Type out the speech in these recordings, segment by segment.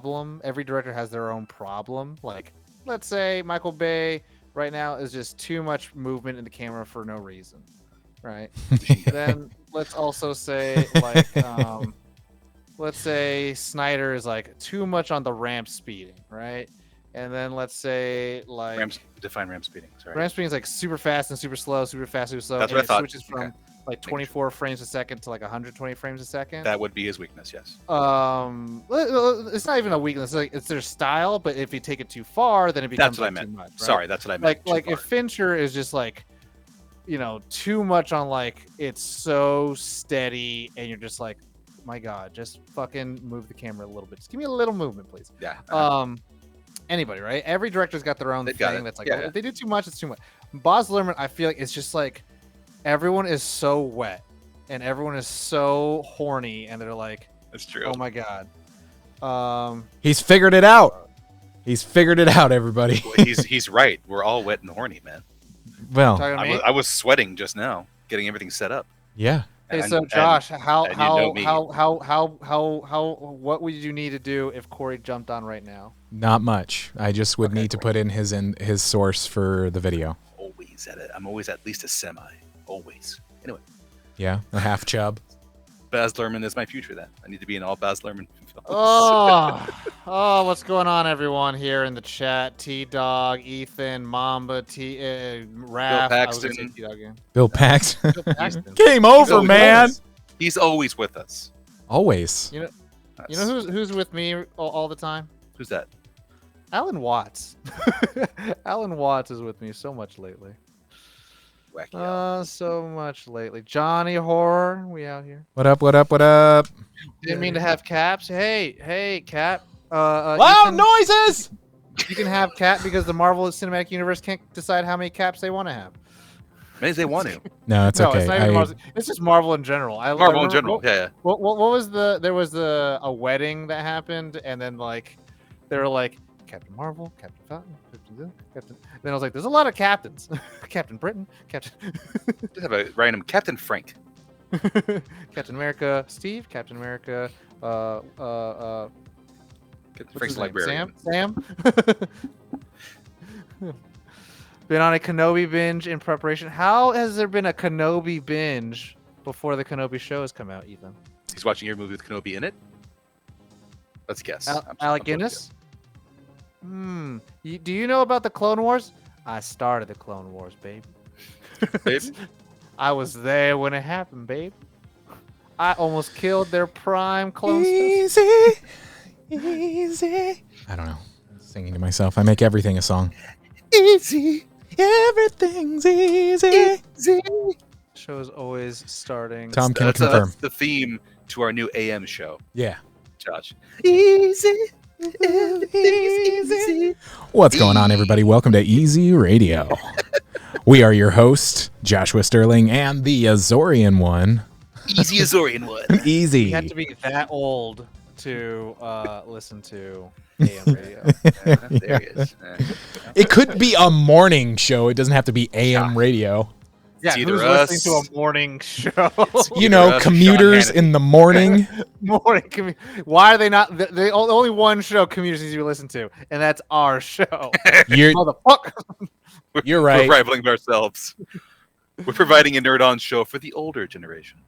problem. Every director has their own problem. Like, let's say Michael Bay right now is just too much movement in the camera for no reason, right? Then let's also say like, let's say Snyder is like too much on the ramp speeding, right? And then let's say like define ramp speeding. Sorry. Ramp speeding is like super fast and super slow, super fast, super slow. That's and what I thought. Switches from like 24 frames a second to like 120 frames a second. That would be his weakness, yes. It's not even a weakness. It's their style, but if you take it too far, then it becomes like too much. Right? Sorry, that's what I meant. Like if Fincher is just like, too much on like it's so steady, and you're just like, my God, just fucking move the camera a little bit. Just give me a little movement, please. Yeah. Anybody, right? Every director's got their own thing that's like, if they do too much, it's too much. Baz Luhrmann, I feel like it's just like everyone is so wet and everyone is so horny, and they're like, that's true. Oh my God. He's figured it out. He's figured it out, everybody. He's right. We're all wet and horny, man. Well, I was sweating just now, getting everything set up. Yeah. Hey, so Josh, what would you need to do if Corey jumped on right now? Not much. I just would need to put in his source for the video. I'm always at least a semi. Always. Anyway. Yeah, a half chub. Baz Luhrmann is my future then. I need to be in all Baz Luhrmann films. Oh, what's going on, everyone here in the chat? T-Dog, Ethan, Mamba, Raph. Bill Paxton. Bill Paxton. Game over, man. He's always with us. Always. You know who's with me all the time? Who's that? Alan Watts. Alan Watts is with me so much lately. So much lately. Johnny Horror, we out here. What up? What up? What up? Didn't mean to have Caps. Hey, Cap. Loud noises. You can have Cap because the Marvel Cinematic Universe can't decide how many Caps they want to have. Maybe they want to. No, it's okay. It's not even Marvel. It's just Marvel in general. Marvel in general. Yeah. What was there was a wedding that happened, and then like they were like Captain Marvel, Captain Falcon, Captain. Then I was like, there's a lot of captains. Captain Britain, Captain. Just have a random Captain Frank. Captain America, Steve, Captain America, Captain Frank's librarian. Sam. Been on a Kenobi binge in preparation. How has there been a Kenobi binge before the Kenobi show has come out, Ethan? He's watching your movie with Kenobi in it. Let's guess. Alec Guinness? Do you know about the Clone Wars? I started the Clone Wars, babe. Babe? I was there when it happened, babe. I almost killed their prime clone. Easy. I don't know. I'm singing to myself. I make everything a song. Easy. Everything's easy. Show is always starting. Tom can confirm. That's the theme to our new AM show. Yeah. Josh. Easy. What's going on, everybody? Welcome to Easy Radio. We are your host, Joshua Sterling, and the Azorian one. Easy Azorian one. Easy. You have to be that old to listen to AM radio. There he is. It could be a morning show. It doesn't have to be AM radio. Yeah, who's listening to a morning show? You know, commuters in the morning. Why are they not? The only one show commuters need to listen to, and that's our show. Motherfucker. You're right. We're rivaling ourselves. We're providing a nerd-on show for the older generation.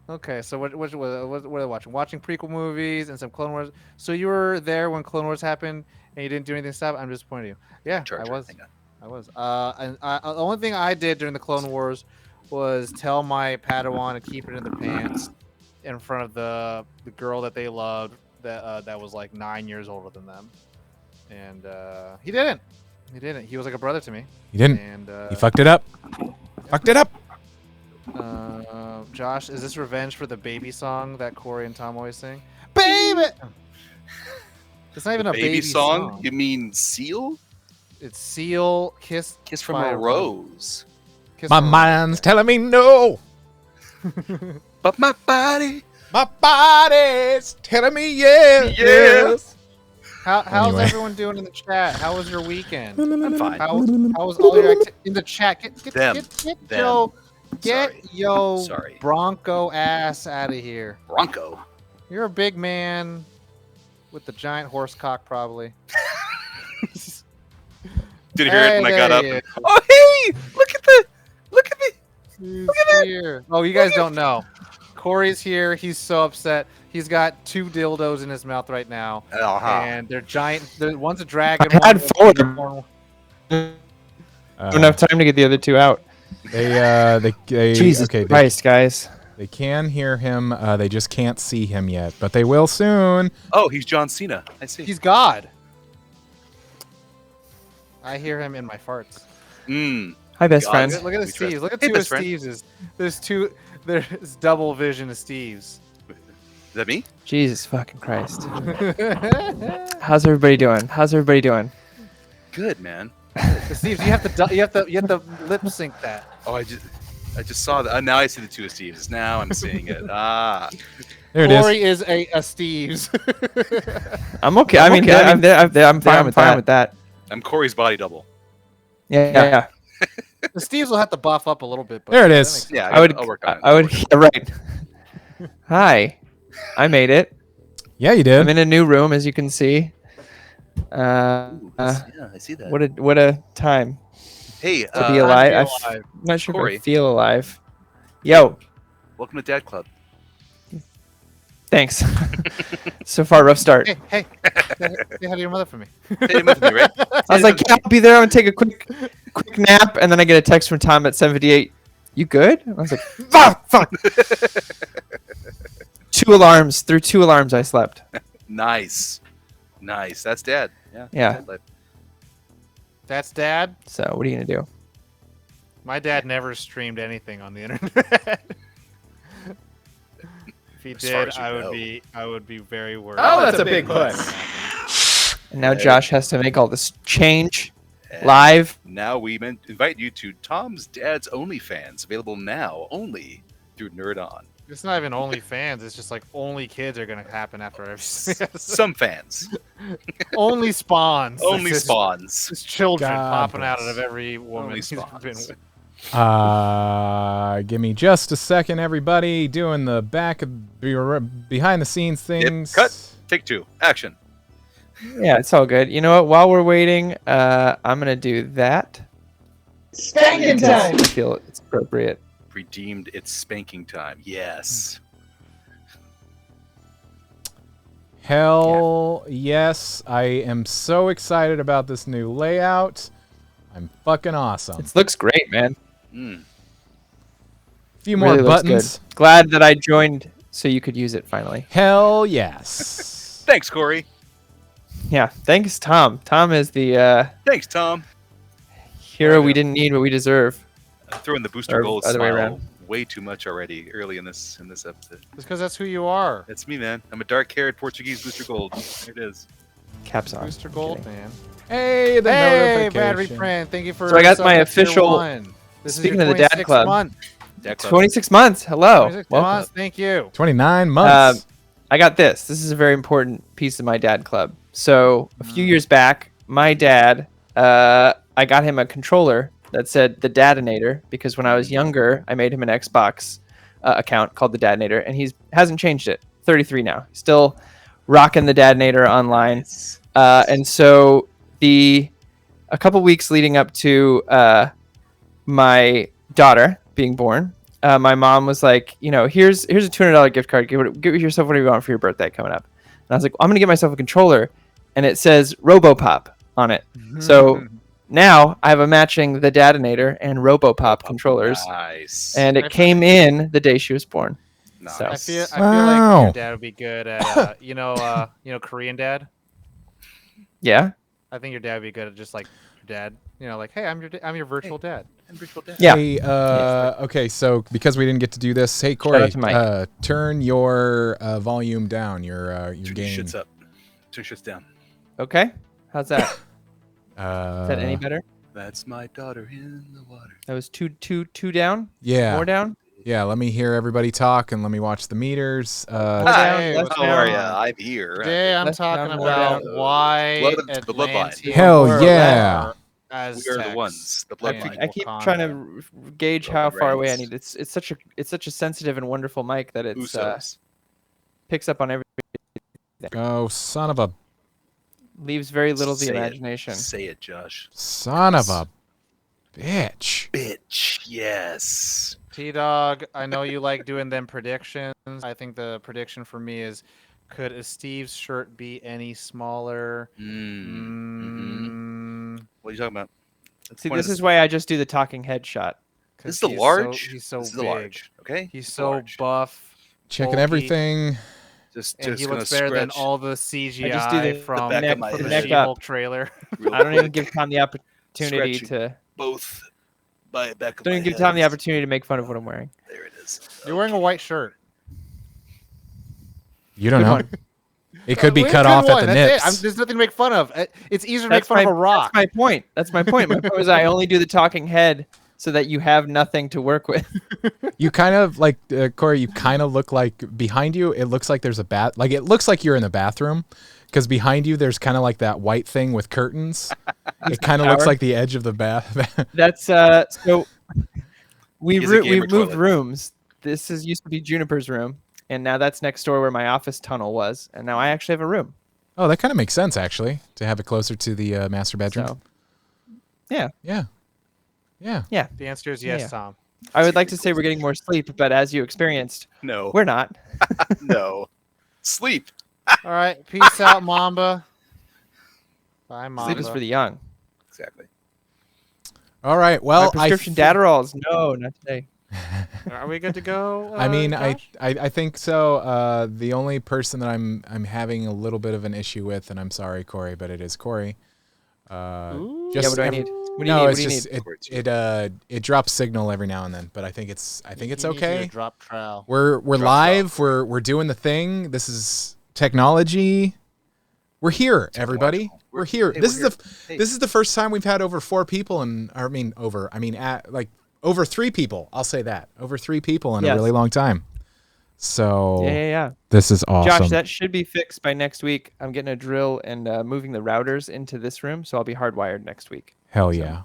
Okay, so what are they watching? Watching prequel movies and some Clone Wars. So you were there when Clone Wars happened, and you didn't do anything to stop it? I'm disappointed in you. Yeah, I was. And the only thing I did during the Clone Wars was tell my Padawan to keep it in the pants in front of the girl that they loved that was like 9 years older than them, and he didn't. He was like a brother to me. He didn't. And he fucked it up. Fucked it up. Josh, is this revenge for the baby song that Corey and Tom always sing? Baby. It's not even a baby song. You mean Seal? It's Seal, Kiss from a Rose. My mind's telling me no. But my body's telling me yes. How's everyone doing in the chat? How was your weekend? I'm fine. How was all your in the chat? Get your Bronco ass out of here. Bronco? You're a big man. with the giant horse cock, probably. Did you hear it when I got up? There he is. Oh, hey! Look at me! He's Look at that! here. Oh, you guys don't know. Corey's here. He's so upset. He's got 2 dildos in his mouth right now, and they're giant. One's a dragon. I had one. 4. Enough time to get the other 2 out. They Jesus Christ, guys. They can hear him. They just can't see him yet, but they will soon. Oh, he's John Cena. I see. He's God. I hear him in my farts. Hi, best God. friends. Look at the Steves. Look at Hey, 2 of best friend. Steves. There's double vision of Steves. Is that me? Jesus fucking Christ. How's everybody doing? Good, man. Steves, you have to lip sync that. Oh, I just saw that. Now I see the 2 of Steves. Now I'm seeing it. There it is. Corey is a Steves. I'm okay. I'm fine with that. I'm Corey's body double. Yeah. The Steves will have to buff up a little bit. But There it is. Yeah, I'll work on it. Yeah, right. Hi. I made it. Yeah, you did. I'm in a new room, as you can see. Yeah, I see that. What a time Hey, to be alive. I'm not sure Corey. if I feel alive. Yo, welcome to Dad Club. thanks. So far, rough start. Hey, say hi to your mother for me. Hey, with me, right? I was like, yeah, I'll be there. I'm gonna take a quick nap, and then I get a text from Tom at 7:58. You good? I was like, fuck. 2 alarms. Through 2 alarms, I slept. Nice. That's Dad. Yeah. Dad life. That's Dad. So what are you gonna do? My dad never streamed anything on the internet. If he As far did, as you I would be very worried. Oh, that's a big push. And now Josh has to make all this change live. Now we invite you to Tom's Dad's OnlyFans, available now only through Nerd On. It's not even OnlyFans. It's just like only kids are gonna happen after everything. Some fans. Only spawns. Only It's spawns. just children God popping out bless. of every woman Only he's been spawns. with. Give me just a second, everybody. Doing the behind the scenes things. Cut. Take 2. Action. Yeah, it's all good. You know what? While we're waiting, I'm gonna do that. Spanking time. I feel it's appropriate. Redeemed its spanking time. Yes. Hell yes. I am so excited about this new layout. I'm fucking awesome. It looks great, man. Mm. A few more Really looks buttons. good. Glad that I joined so you could use it finally. Hell yes. Thanks, Corey. Yeah, thanks, Tom. Tom is the Thanks, Tom. hero we didn't need, but we deserve. I'm throwing the Booster Or Gold other way smile around. way too much already early in this episode. It's because that's who you are. That's me, man. I'm a dark-haired Portuguese Booster Gold. There it is. Caps on. Booster Just Gold, kidding. man. Hey, the Hey, Bad notification. Reprint. Thank you for. So I got my subbing to tier official- 1. This Speaking is your of the Dad 26th Club. month. Dad Club. 26 months. Hello. 26 Welcome. months. Thank you. 29 months. I got this. This is a very important piece of my dad club. So a few years back, my dad, I got him a controller that said the Dadinator because when I was younger, I made him an Xbox account called the Dadinator, and he hasn't changed it. 33 now, still rocking the Dadinator online. And so a couple weeks leading up to my daughter being born, my mom was like, here's a $200 gift card. Give yourself whatever you want for your birthday coming up. And I was like, I'm gonna get myself a controller, and it says RoboPop on it. So now I have a matching the Dadinator and RoboPop controllers, Nice. and it came in the day she was born. Nice. So- I feel like Wow. your dad would be good at Korean dad. Yeah, I think your dad would be good at just like your dad. Like, hey, I'm your virtual dad. And virtual dad. yeah. Hey, okay, so because we didn't get to do this, hey out Corey, to Mike. turn your volume down, your Turn your gain. shits up. Turn your shits down. Okay, how's that? Is Uh, that any better? That's my daughter in the water. That was two down. Yeah, More down. yeah. Let me hear everybody talk and let me watch the meters. down, Hey, less what's How down. are going ya? on? I'm here. Today I'm Let's talking down, more about down. why Blood of the bloodline. Atlanteans Hell were yeah. Aztecs We are the ones. The and bloodline. I keep Wakanda. trying to gauge how Roman far away I Reigns. need. It's such a sensitive and wonderful mic that it's Usos. picks up on every. Oh, son of a Leaves very little to the Say it. imagination. Say it, Josh. son of a bitch. Bitch. Yes. T-Dog, I know you like doing them predictions. I think the prediction for me is, could a Steve's shirt be any smaller? What are you talking about? That's See, one of this the- is why I just do the talking head shot. This is the he's large. he's so this is big. the large. Okay. He's It's the so large. buff. Checking bulky, everything. Just and he gonna looks better than scratch all the I just do CGI the from back the of my from the head. She-Hulk trailer. real I don't even quick. give Tom the opportunity Scratching to. both by back of Don't my even give head. Tom the opportunity to make fun of what I'm wearing. There it is. You're wearing a white shirt. You don't Good know. one. It could be Well, cut good off one, at the that's it. nips. There's nothing to make fun of. It's easier to make fun of a rock. That's my point. That's my point. My point was I only do the talking head so that you have nothing to work with. You kind of like Corey. You kind of look like behind you. It looks like there's a bath. Like it looks like you're in the bathroom because behind you there's kind of like that white thing with curtains. It kind of looks Shower. like the edge of the bath. That's so. We He has a we gamer moved toilet. rooms. This is used to be Juniper's room, and now that's next door where my office tunnel was, and now I actually have a room. Oh, that kind of makes sense actually to have it closer to the master bedroom. So, yeah, Yeah. Yeah. yeah. The answer is yes, Yeah. Tom. I would like to say we're getting more sleep, but as you experienced, No. we're not. No. Sleep. All right, peace out, Mamba. Bye, Mamba. Sleep is for the young. Exactly. All right. Well, My prescription Datarols. No, not today. Are we good to go? I mean, Josh? I think so. The only person that I'm having a little bit of an issue with, and I'm sorry, Corey, but it is Corey. Ooh. Yeah, what do I need? What do you no, need? What it's do you just need? it drops signal every now and then, but I think it's He needs you to okay. drop trowel. We're Drop live. We're doing the thing. This is technology. We're here, everybody. Technological. We're here. Hey, This we're is here. this is the first time we've had over 4 people, and over 3 people. I'll say that over 3 people in a Yes. really long time. So Yeah. this is awesome. Josh, that should be fixed by next week. I'm getting a drill and moving the routers into this room, so I'll be hardwired next week. Hell yeah,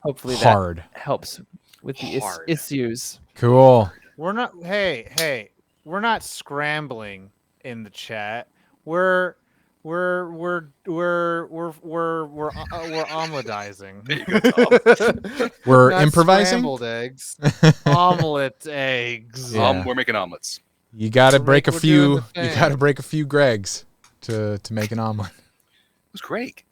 Hopefully hard, that helps with the Hard. issues. cool. We're not. Hey, we're not scrambling in the chat. We're omeletizing. There you go, Tom. We're Not improvising. Scrambled eggs. Omelet eggs. Yeah. We're making omelets. You got to We're break a making- we're doing few. the You got to thing. break a few Gregs to make an omelet. It was great.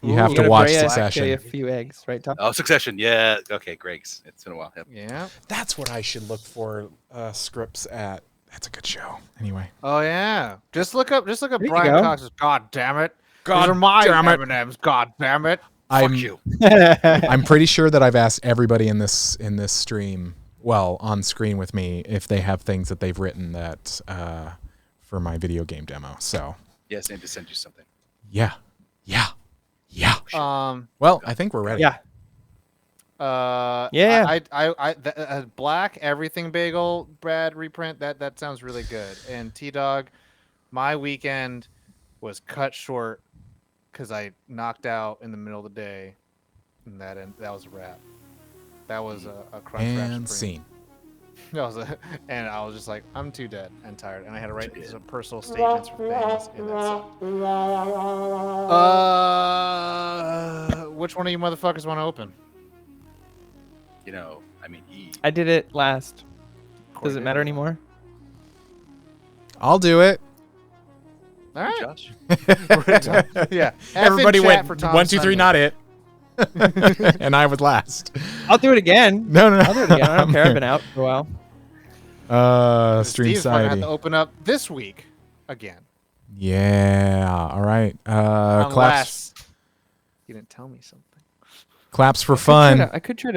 You Ooh, have you to gotta watch bray a Succession. few eggs, right, Tom? Oh, Succession. Yeah. Okay, Greg's. It's been a while. Yep. Yeah. That's what I should look for scripts at. That's a good show. Anyway. Oh yeah. Just look up you Brian go. Cox's. God damn it. God These are my damn it. M&Ms. God damn it. I'm Fuck you. I'm pretty sure that I've asked everybody in this stream, well, on screen with me, if they have things that they've written that for my video game demo. So Yes, I need to send you something. yeah. Well, I think we're ready. Yeah. Yeah. Black everything bagel Brad reprint that sounds really good. And T-Dog, my weekend was cut short because I knocked out in the middle of the day, and that was a wrap. That was a crunch wrap And supreme. scene. That was and I was just like, I'm too dead and tired, and I had to write some personal statements for things. And that's which one of you motherfuckers want to open? You know, I mean, I did it last. Corey Does it did matter anymore? I'll do it. All right. Josh. Yeah. Everybody F in chat went for Tom 1, 2, 3, Sunday. not it. And I was last. I'll do it again. No. I'll do it again. I don't care. I've been out for a while. Stream Steve's gonna have Society. to open up this week again. Yeah. All right. Claps. Unless you didn't tell me something. Claps for fun. I could try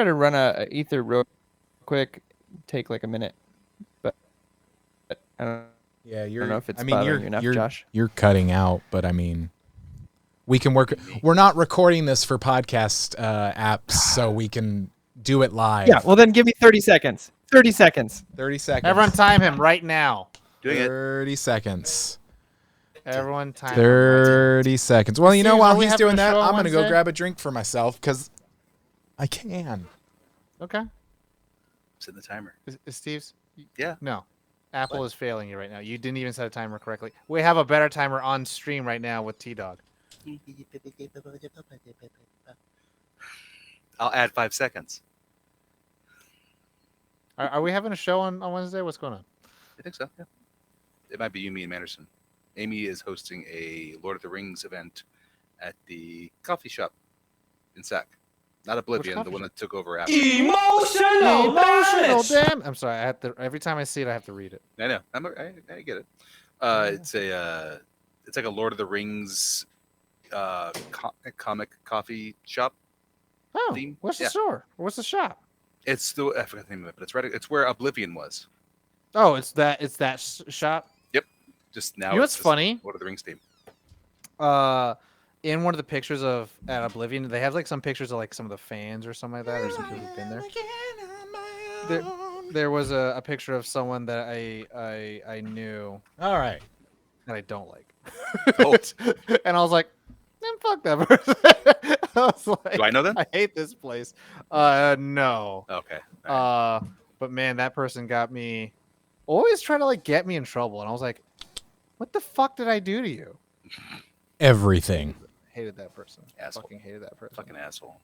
to run a ether real quick, take like a minute, but I don't Yeah, I don't know if it's I mean, bothering you enough, Josh. You're cutting out, but I mean, we can work. We're not recording this for podcast apps, so we can do it live. Yeah. Well, then give me 30 seconds. 30 seconds. 30 seconds. Everyone time him right now. Doing it. 30 seconds. Everyone time him. 30 seconds. Well, you know, Steve, while are we he's having doing a that, show on I'm gonna go Wednesday? grab a drink for myself because I can. Okay. Set the timer. Is Steve's? Yeah. No. Apple is failing you right now. You didn't even set a timer correctly. We have a better timer on stream right now with T-Dog. I'll add 5 seconds. Are we having a show on Wednesday? What's going on? I think so. Yeah. It might be you, me, and Manderson. Amy is hosting a Lord of the Rings event at the coffee shop in Sac. Not Oblivion, the one that took over after. Emotional Damn. I'm sorry. I have to. Every time I see it, I have to read it. I know. I get it. It's like a Lord of the Rings comic coffee shop. Oh, theme. what's the store? What's the shop? It's the I forgot the name of it, but it's right. It's where Oblivion was. Oh, it's that shop. Yep. Just now. You know what's funny? Lord of the Rings theme. In one of the pictures of at Oblivion, they have like some pictures of like some of the fans or something like that, or some people who've been there. There was a picture of someone that I knew. All right. That I don't like. Oh. And I was like, man, fuck that person. I was like, Do I know them? I hate this place. No. Okay. But man, that person got me. Always try to like get me in trouble, and I was like, what the fuck did I do to you? Everything. Hated that person. Asshole. Fucking hated that person. Fucking asshole.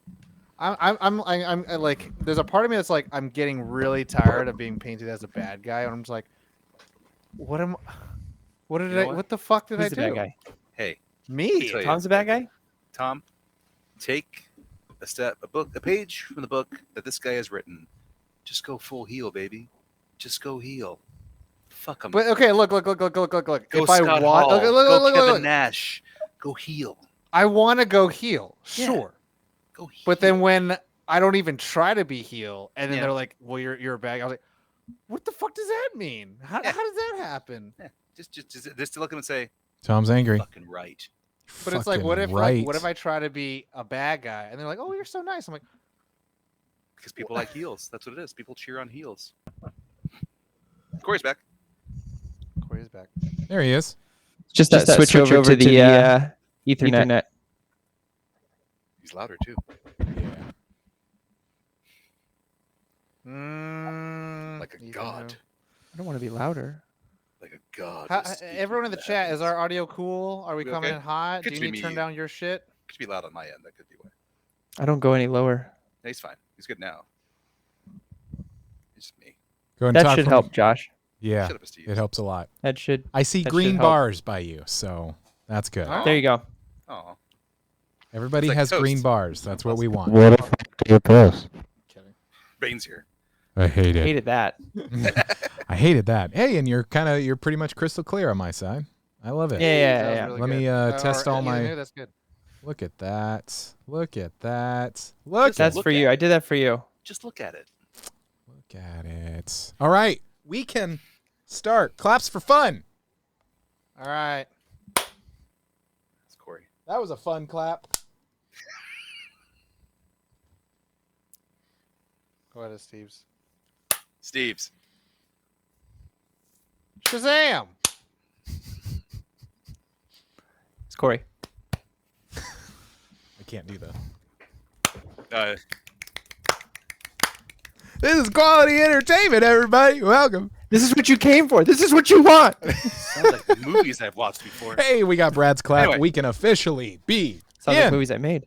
I'm like, there's a part of me that's like, I'm getting really tired of being painted as a bad guy, and I'm just like, what the fuck did Who's I the do? bad guy? Hey, Me. tell you. Tom's the bad guy? Tom, take a page from the book that this guy has written. Just go full heel, baby. Just go heel. Fuck him. But okay, look. Go If Scott I want, Hall. Go Kevin look. Nash. Go heel. I want to go heel, Yeah. sure. Go heel. But then when I don't even try to be heel, and then Yeah. they're like, "Well, you're a bad guy," I was like, "What the fuck does that mean? How does that happen?" just to look at him and say, Tom's angry. fucking right. But it's like, Fucking what if right. what if I try to be a bad guy, and they're like, "Oh, you're so nice." I'm like, Because people like heels. That's what it is. People cheer on heels. Corey's back. Corey's back. There he is. Just that switch over to the Ethernet. He's louder too. Like a Ethan god. I don't want to be louder. Like a god. How, was speaking everyone in the that. chat, is our audio cool? Are we We coming okay? in hot? Could Do you be need to turn me. down your shit? Could be loud on my end. That could be why. I don't go any lower. No, he's fine. He's good now. It's just me. Go and That talk should for help, me. Josh. Yeah, Shut up, Steve. it helps a lot. That should. I see That should green help. bars by you, so that's good. Oh. There you go. Oh, Everybody It's like has toast. green bars. That's what we want. What the fuck do you post? Kidding. Bane's here. I hate it. Hated that. I hated that. Hey, and you're pretty much crystal clear on my side. I love it. Yeah. That was really Let me, good. test all either my- knew, that's good. Look at that. Look at that. Look That's Look for at you. it. I did that for you. Just look at it. Look at it. All right, we can start. Claps for fun. All right. It's Corey. That was a fun clap. Go ahead, Steve's. Steve's. Shazam! It's Corey. I can't do that. This is quality entertainment, everybody. Welcome. This is what you came for. This is what you want. Sounds like the movies I've watched before. Hey, we got Brad's clap. Anyway. We can officially be Sounds like in. movies I made.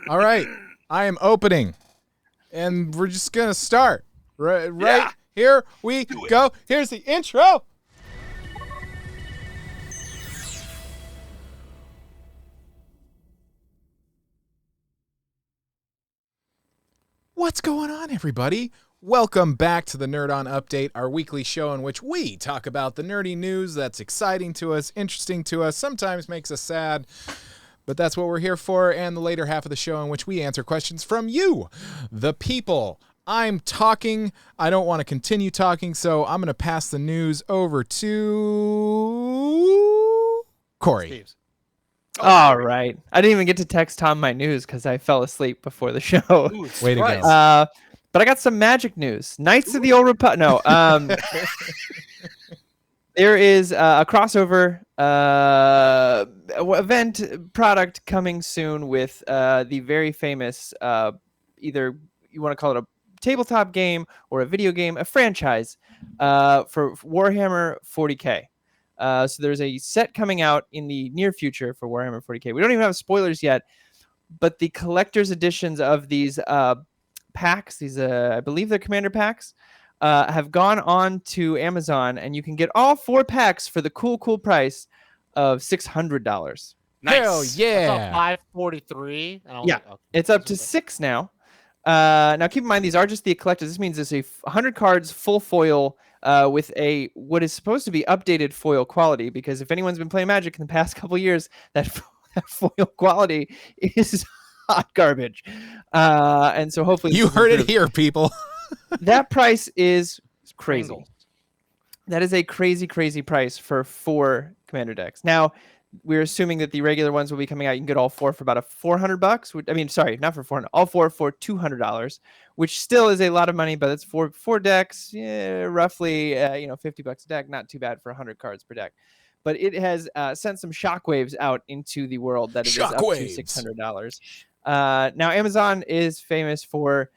All right, I am opening, and we're just gonna start. Right Yeah. here we Do it. go. Here's the intro. What's going on, everybody? Welcome back to the Nerd On Update, our weekly show in which we talk about the nerdy news that's exciting to us, interesting to us, sometimes makes us sad, but that's what we're here for, and the later half of the show in which we answer questions from you, the people. I'm talking. I don't want to continue talking, so I'm going to pass the news over to Corey. Steve's. All right. I didn't even get to text Tom my news because I fell asleep before the show. Ooh, Way to go. surprise. But I got some magic news. Knights of the Old Republic. No. There is a crossover event product coming soon with the very famous, either you want to call it a tabletop game or a video game, a franchise for Warhammer 40K. So there's a set coming out in the near future for Warhammer 40K. We don't even have spoilers yet, but the collector's editions of these packs, these I believe they're commander packs, have gone on to Amazon, and you can get all 4 packs for the cool price of $600. Nice. Hell yeah! $543. Yeah, it's up to 6 now. Now keep in mind these are just the collectors. This means it's a 100 cards full foil with a what is supposed to be updated foil quality, because if anyone's been playing Magic in the past couple years, that foil quality is hot garbage. And so hopefully you heard it here, people. That price is crazy. That is a crazy price for 4 commander decks. Now, we're assuming that the regular ones will be coming out. You can get all 4 for about $400. I mean, sorry, not for $400. All 4 for $200, which still is a lot of money, but it's for 4 decks, roughly $50 a deck. Not too bad for 100 cards per deck. But it has sent some shockwaves out into the world that it is up to $600. Now, Amazon is famous for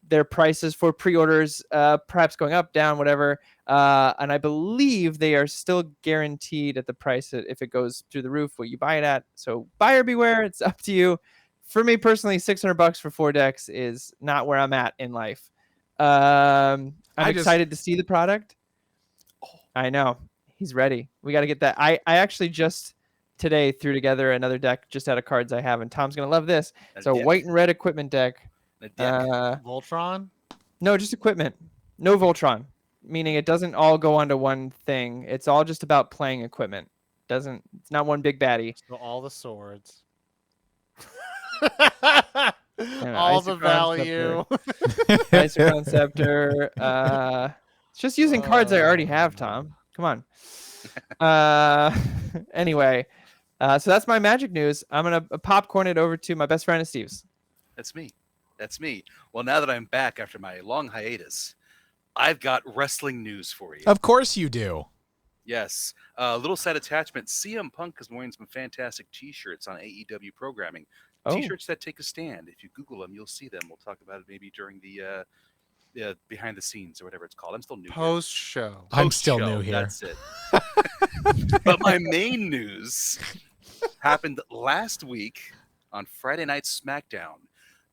their prices for pre-orders, perhaps going up, down, whatever. And I believe they are still guaranteed at the price that if it goes through the roof, what you buy it at. So buyer beware. It's up to you. For me personally, $600 for 4 decks is not where I'm at in life. I'm excited to see the product. I know. He's ready. We got to get that. I actually just today threw together another deck just out of cards I have, and Tom's going to love this. It's a white and red equipment deck. Voltron? No, just equipment. No Voltron. Meaning it doesn't all go onto one thing. It's all just about playing equipment. It's not one big baddie. So all the swords. All the value. Isochron Scepter. It's just using cards I already have, Tom. Come on. Anyway, so that's my Magic news. I'm going to popcorn it over to my best friend, Steve's. That's me. Well, now that I'm back after my long hiatus, I've got wrestling news for you. Of course you do. Yes. Little side attachment. CM Punk is wearing some fantastic T-shirts on AEW programming. T-shirts that take a stand. If you Google them, you'll see them. We'll talk about it maybe during the behind the scenes or whatever it's called. I'm still new. Post-show. I'm still new here. That's it. But my main news happened last week on Friday Night SmackDown.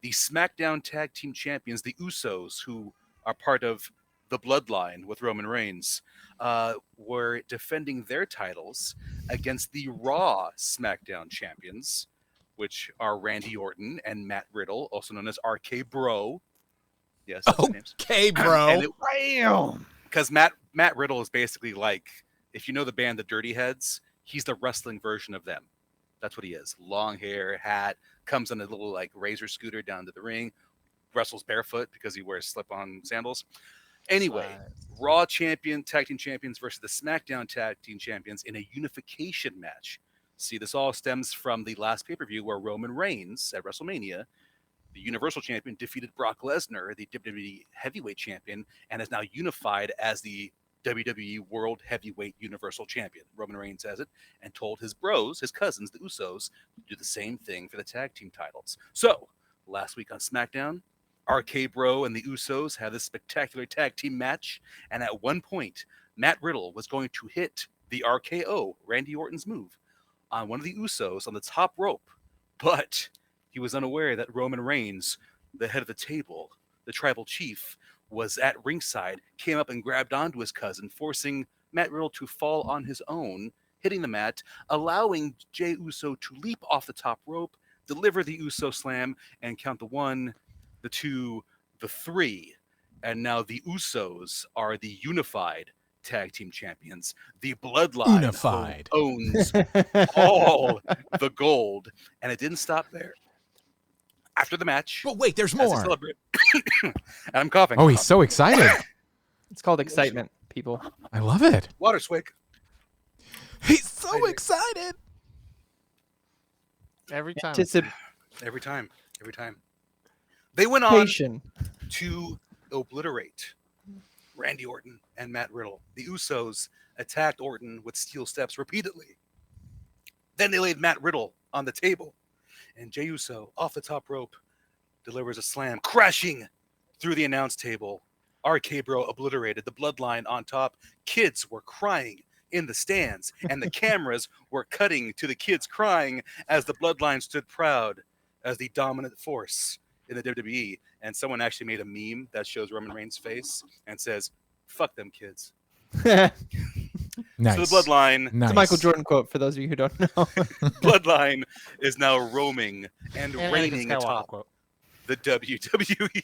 The SmackDown Tag Team Champions, the Usos, who are part of the Bloodline with Roman Reigns, were defending their titles against the Raw SmackDown Champions, which are Randy Orton and Matt Riddle, also known as RK Bro. Yes, that's their names. Okay, bro. Because Matt Riddle is basically like, if you know the band The Dirty Heads, he's the wrestling version of them. That's what he is. Long hair, hat, comes on a little like razor scooter down to the ring, wrestles barefoot because he wears slip-on sandals. Anyway, Raw champion, tag team champions versus the SmackDown tag team champions in a unification match. See, this all stems from the last pay-per-view where Roman Reigns at WrestleMania, the Universal Champion, defeated Brock Lesnar, the WWE Heavyweight Champion, and is now unified as the WWE World Heavyweight Universal Champion. Roman Reigns has it and told his bros, his cousins, the Usos, to do the same thing for the tag team titles. So, last week on SmackDown, RK Bro and the Usos had this spectacular tag team match, and at one point, Matt Riddle was going to hit the RKO, Randy Orton's move, on one of the Usos on the top rope, but he was unaware that Roman Reigns, the head of the table, the tribal chief, was at ringside, came up and grabbed onto his cousin, forcing Matt Riddle to fall on his own, hitting the mat, allowing Jey Uso to leap off the top rope, deliver the Uso slam, and count the 1, the 2, the 3. And now the Usos are the unified tag team champions. The Bloodline Unified owns all the gold. And it didn't stop there. After the match. But wait, there's more. And I'm coughing. Oh, he's so excited. It's called excitement, people. I love it. Water swig. He's so excited. Every time. Every time. They went on Patient. to obliterate Randy Orton and Matt Riddle. The Usos attacked Orton with steel steps repeatedly. Then they laid Matt Riddle on the table. And Jey Uso, off the top rope, delivers a slam, crashing through the announce table. RK Bro obliterated the bloodline on top. Kids were crying in the stands, and the cameras were cutting to the kids crying as the bloodline stood proud as the dominant force in the WWE. And someone actually made a meme that shows Roman Reigns' face and says, "Fuck them kids." Nice. So the bloodline, nice. It's a Michael Jordan quote for those of you who don't know. bloodline is now roaming and And reigning Anakin Skywalker atop quote. the WWE.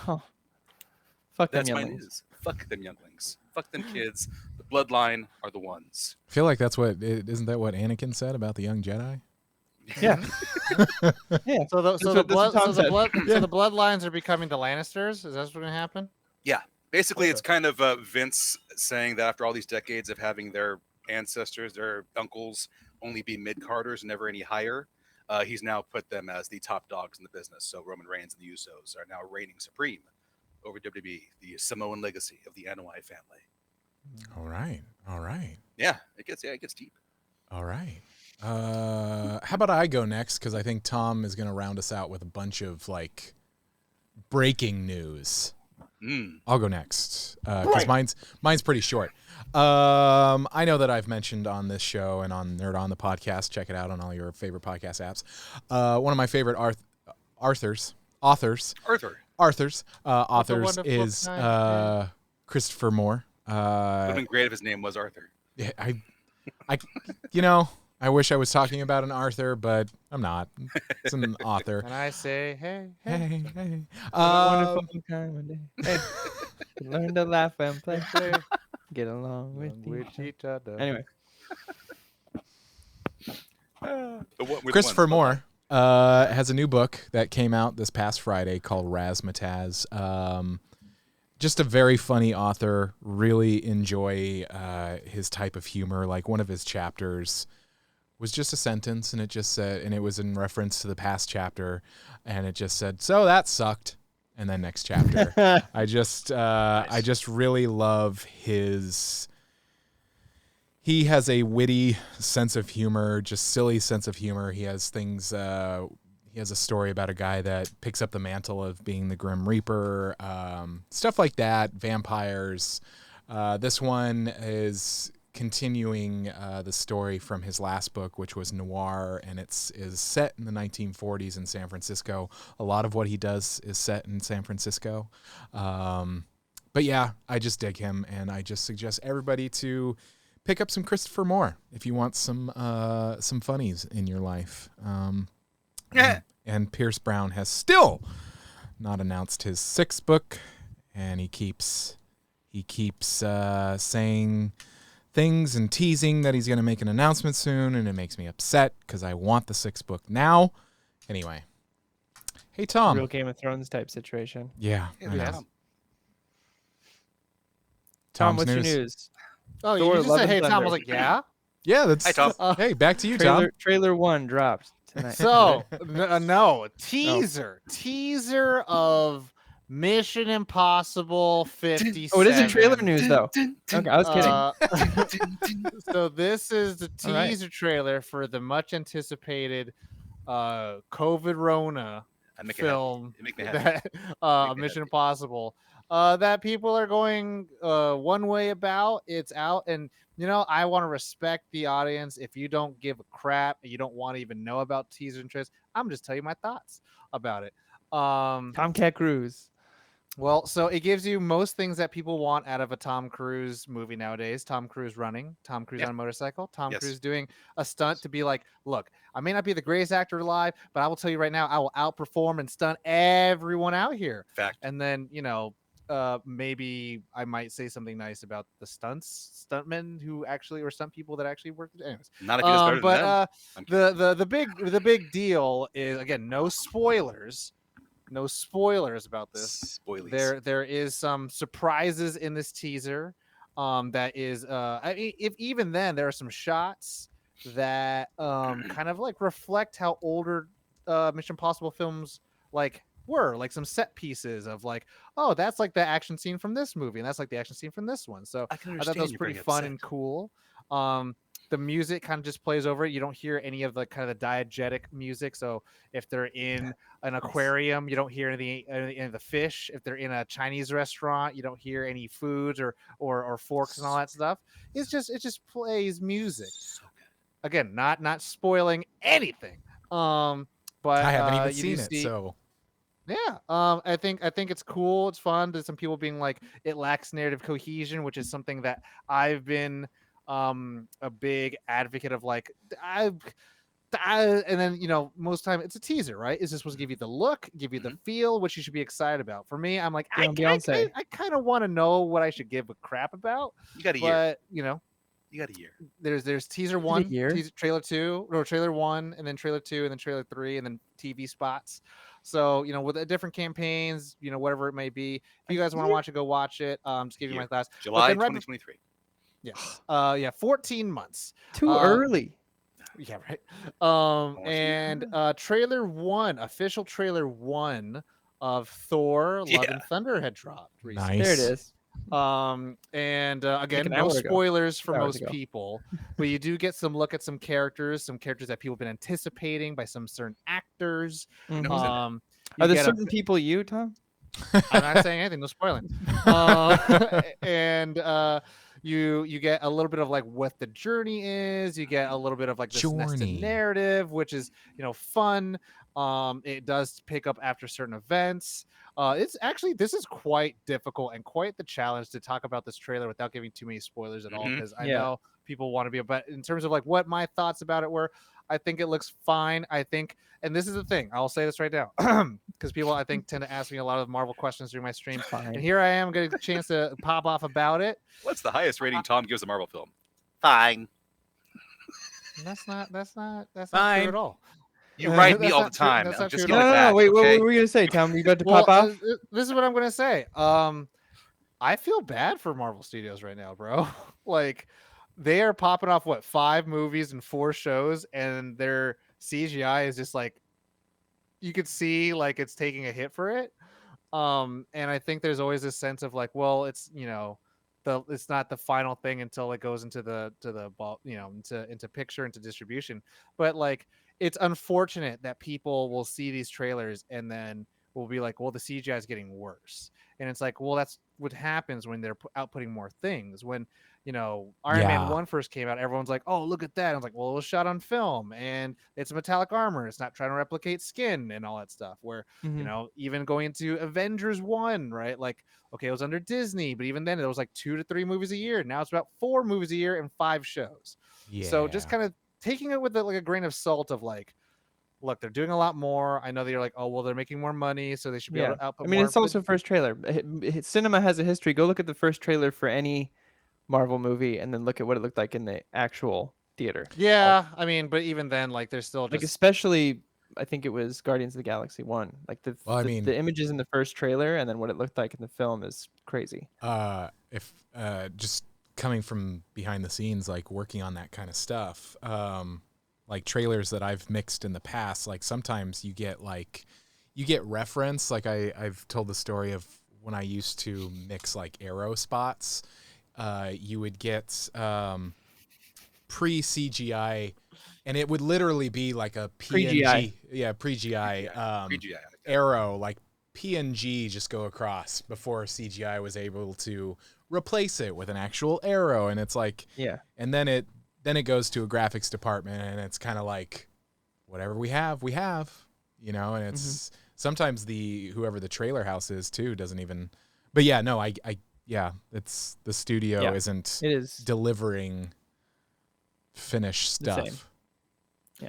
Oh. Fuck them That's my younglings. news. Fuck them younglings. Fuck them kids. The bloodline are the ones. I feel like isn't that what Anakin said about the young Jedi? Yeah. Yeah. So the That's what Tom said. bloodlines are becoming the Lannisters. Is that what's going to happen? Yeah. Basically, it's kind of Vince saying that after all these decades of having their ancestors, their uncles, only be mid-carders, never any higher, he's now put them as the top dogs in the business. So Roman Reigns and the USOs are now reigning supreme over WWE, the Samoan legacy of the Anoa'i family. All right. Yeah, it gets deep. All right. How about I go next? Because I think Tom is going to round us out with a bunch of like breaking news. I'll go next because mine's pretty short. I know that I've mentioned on this show and on Nerd on the podcast. Check it out on all your favorite podcast apps. One of my favorite authors is Christopher Moore. It would have been great if his name was Arthur. Yeah, I wish I was talking about an Arthur, but I'm not. It's an author. And I say, hey. Hey. Wonderful time of day. Hey. Learn to laugh and play. Get along with each other. Anyway. Christopher Moore has a new book that came out this past Friday called Razzmatazz. Just a very funny author. Really enjoy his type of humor. Like one of his chapters was just a sentence, and it just said, and it was in reference to the past chapter, and it just said, "So that sucked." And then next chapter. I just really love his. He has a witty sense of humor, just silly sense of humor. He has things. He has a story about a guy that picks up the mantle of being the Grim Reaper, stuff like that. Vampires. This one is continuing the story from his last book, which was Noir, and is set in the 1940s in San Francisco. A lot of what he does is set in San Francisco. But yeah, I just dig him, and I just suggest everybody to pick up some Christopher Moore if you want some funnies in your life. And Pierce Brown has still not announced his 6th book, and he keeps saying things and teasing that he's going to make an announcement soon, and it makes me upset because I want the 6th book now. Anyway, hey Tom. Real Game of Thrones type situation. Yeah. I know. Tom, what's your news? Oh, Thor, you just Love said, and hey, Tom. I was Thunder. like, yeah? Yeah, that's. Hi, Tom. Hey, back to you, Tom. Trailer 1 dropped tonight. So, no. Teaser of Mission Impossible 57. Oh, it isn't trailer news, though. Okay, I was kidding. So this is the All right. teaser trailer for the much anticipated COVID Rona film It make me happy. that Mission Impossible that people are going one way about. It's out, and I want to respect the audience. If you don't give a crap, you don't want to even know about teaser and trailers, I'm just telling you my thoughts about it. Tomcat Cruise. Well, so it gives you most things that people want out of a Tom Cruise movie nowadays. Tom Cruise running, Tom Cruise on a motorcycle, Tom Cruise doing a stunt to be like, look, I may not be the greatest actor alive, but I will tell you right now, I will outperform and stunt everyone out here. Fact. And then, maybe I might say something nice about the stuntmen who actually, or stunt people that actually work. Anyways, Not if he does better than them. the big deal is, again, no spoilers. No spoilers about this. Spoilies. There is some surprises in this teaser. That is, I mean, if even then there are some shots that kind of like reflect how older Mission Impossible films were, like some set pieces of like, oh, that's like the action scene from this movie, and that's like the action scene from this one. So I thought that was pretty fun and cool. the music kind of just plays over it. You don't hear any of the kind of the diegetic music. So if they're in an aquarium, you don't hear any of the fish. If they're in a Chinese restaurant, you don't hear any foods or forks and all that stuff. It just plays music. Again, not spoiling anything. But I haven't even you seen do it, see, so yeah, I think it's cool. It's fun. There's some people being like it lacks narrative cohesion, which is something that I've been a big advocate of. Like and then most time it's a teaser, right? It's just supposed to give you the look, give you the feel, which you should be excited about. For me, I'm like I kind of want to know what I should give a crap about. You got a year, you got a year. There's teaser one, trailer two, or trailer one, and then trailer two, and then trailer three, and then TV spots. So with different campaigns, whatever it may be. If you guys want to watch it, go watch it. Just give you my thoughts. July 2023. Yes. 14 months. Too early. Yeah, right. And trailer one, official trailer one of Thor: Love and Thunder had dropped recently. Nice. There it is. And again, no spoilers for most people, but you do get some look at some characters that people have been anticipating by some certain actors. Are there certain people Tom? I'm not saying anything, no spoiling. And you get a little bit of like what the journey is. You get a little bit of like this nested narrative, which is fun. It does pick up after certain events. This is quite difficult and quite the challenge to talk about this trailer without giving too many spoilers at all, because I know people want to be, but in terms of like what my thoughts about it were, I think it looks fine. I think, and this is the thing, I'll say this right now, because people I think tend to ask me a lot of Marvel questions during my stream, and here I am getting a chance to pop off about it. What's the highest rating Tom gives a Marvel film? Fine. That's not fine. true at all. You write me all the time. That's not true. No, wait, what were you gonna say, Tom? You about to pop off? This is what I'm gonna say. I feel bad for Marvel Studios right now, bro. Like, they are popping off 5 movies and 4 shows, and their CGI is just like, you could see like it's taking a hit for it. And I think there's always this sense of like, well, it's it's not the final thing until it goes into the ball, into picture, into distribution. But like, it's unfortunate that people will see these trailers and then will be like, well, the CGI is getting worse. And it's like, well, that's what happens when they're outputting more things. When, Iron Man 1 first came out, everyone's like, oh, look at that. And I was like, well, it was shot on film and it's metallic armor. It's not trying to replicate skin and all that stuff. Where, even going into Avengers 1, right? Like, okay, it was under Disney, but even then it was like 2 to 3 movies a year. Now it's about 4 movies a year and 5 shows. Yeah. So just kind of taking it with like a grain of salt of like, look, they're doing a lot more. I know that you're like, oh, well, they're making more money, so they should be able to output more. It's also first trailer. Cinema has a history. Go look at the first trailer for any Marvel movie and then look at what it looked like in the actual theater. Yeah, but even then, like, there's still just... like, especially, I think it was Guardians of the Galaxy 1. Like, the images in the first trailer and then what it looked like in the film is crazy. If just coming from behind the scenes, like working on that kind of stuff, like trailers that I've mixed in the past, like sometimes you get reference. Like I've told the story of when I used to mix like arrow spots, you would get pre-CGI, and it would literally be like a PNG, pre-GI arrow, like PNG just go across before CGI was able to replace it with an actual arrow. And it's like, and then it goes to a graphics department and it's kind of like, whatever we have, and it's sometimes whoever the trailer house is too doesn't even, but it's the studio isn't delivering finished stuff.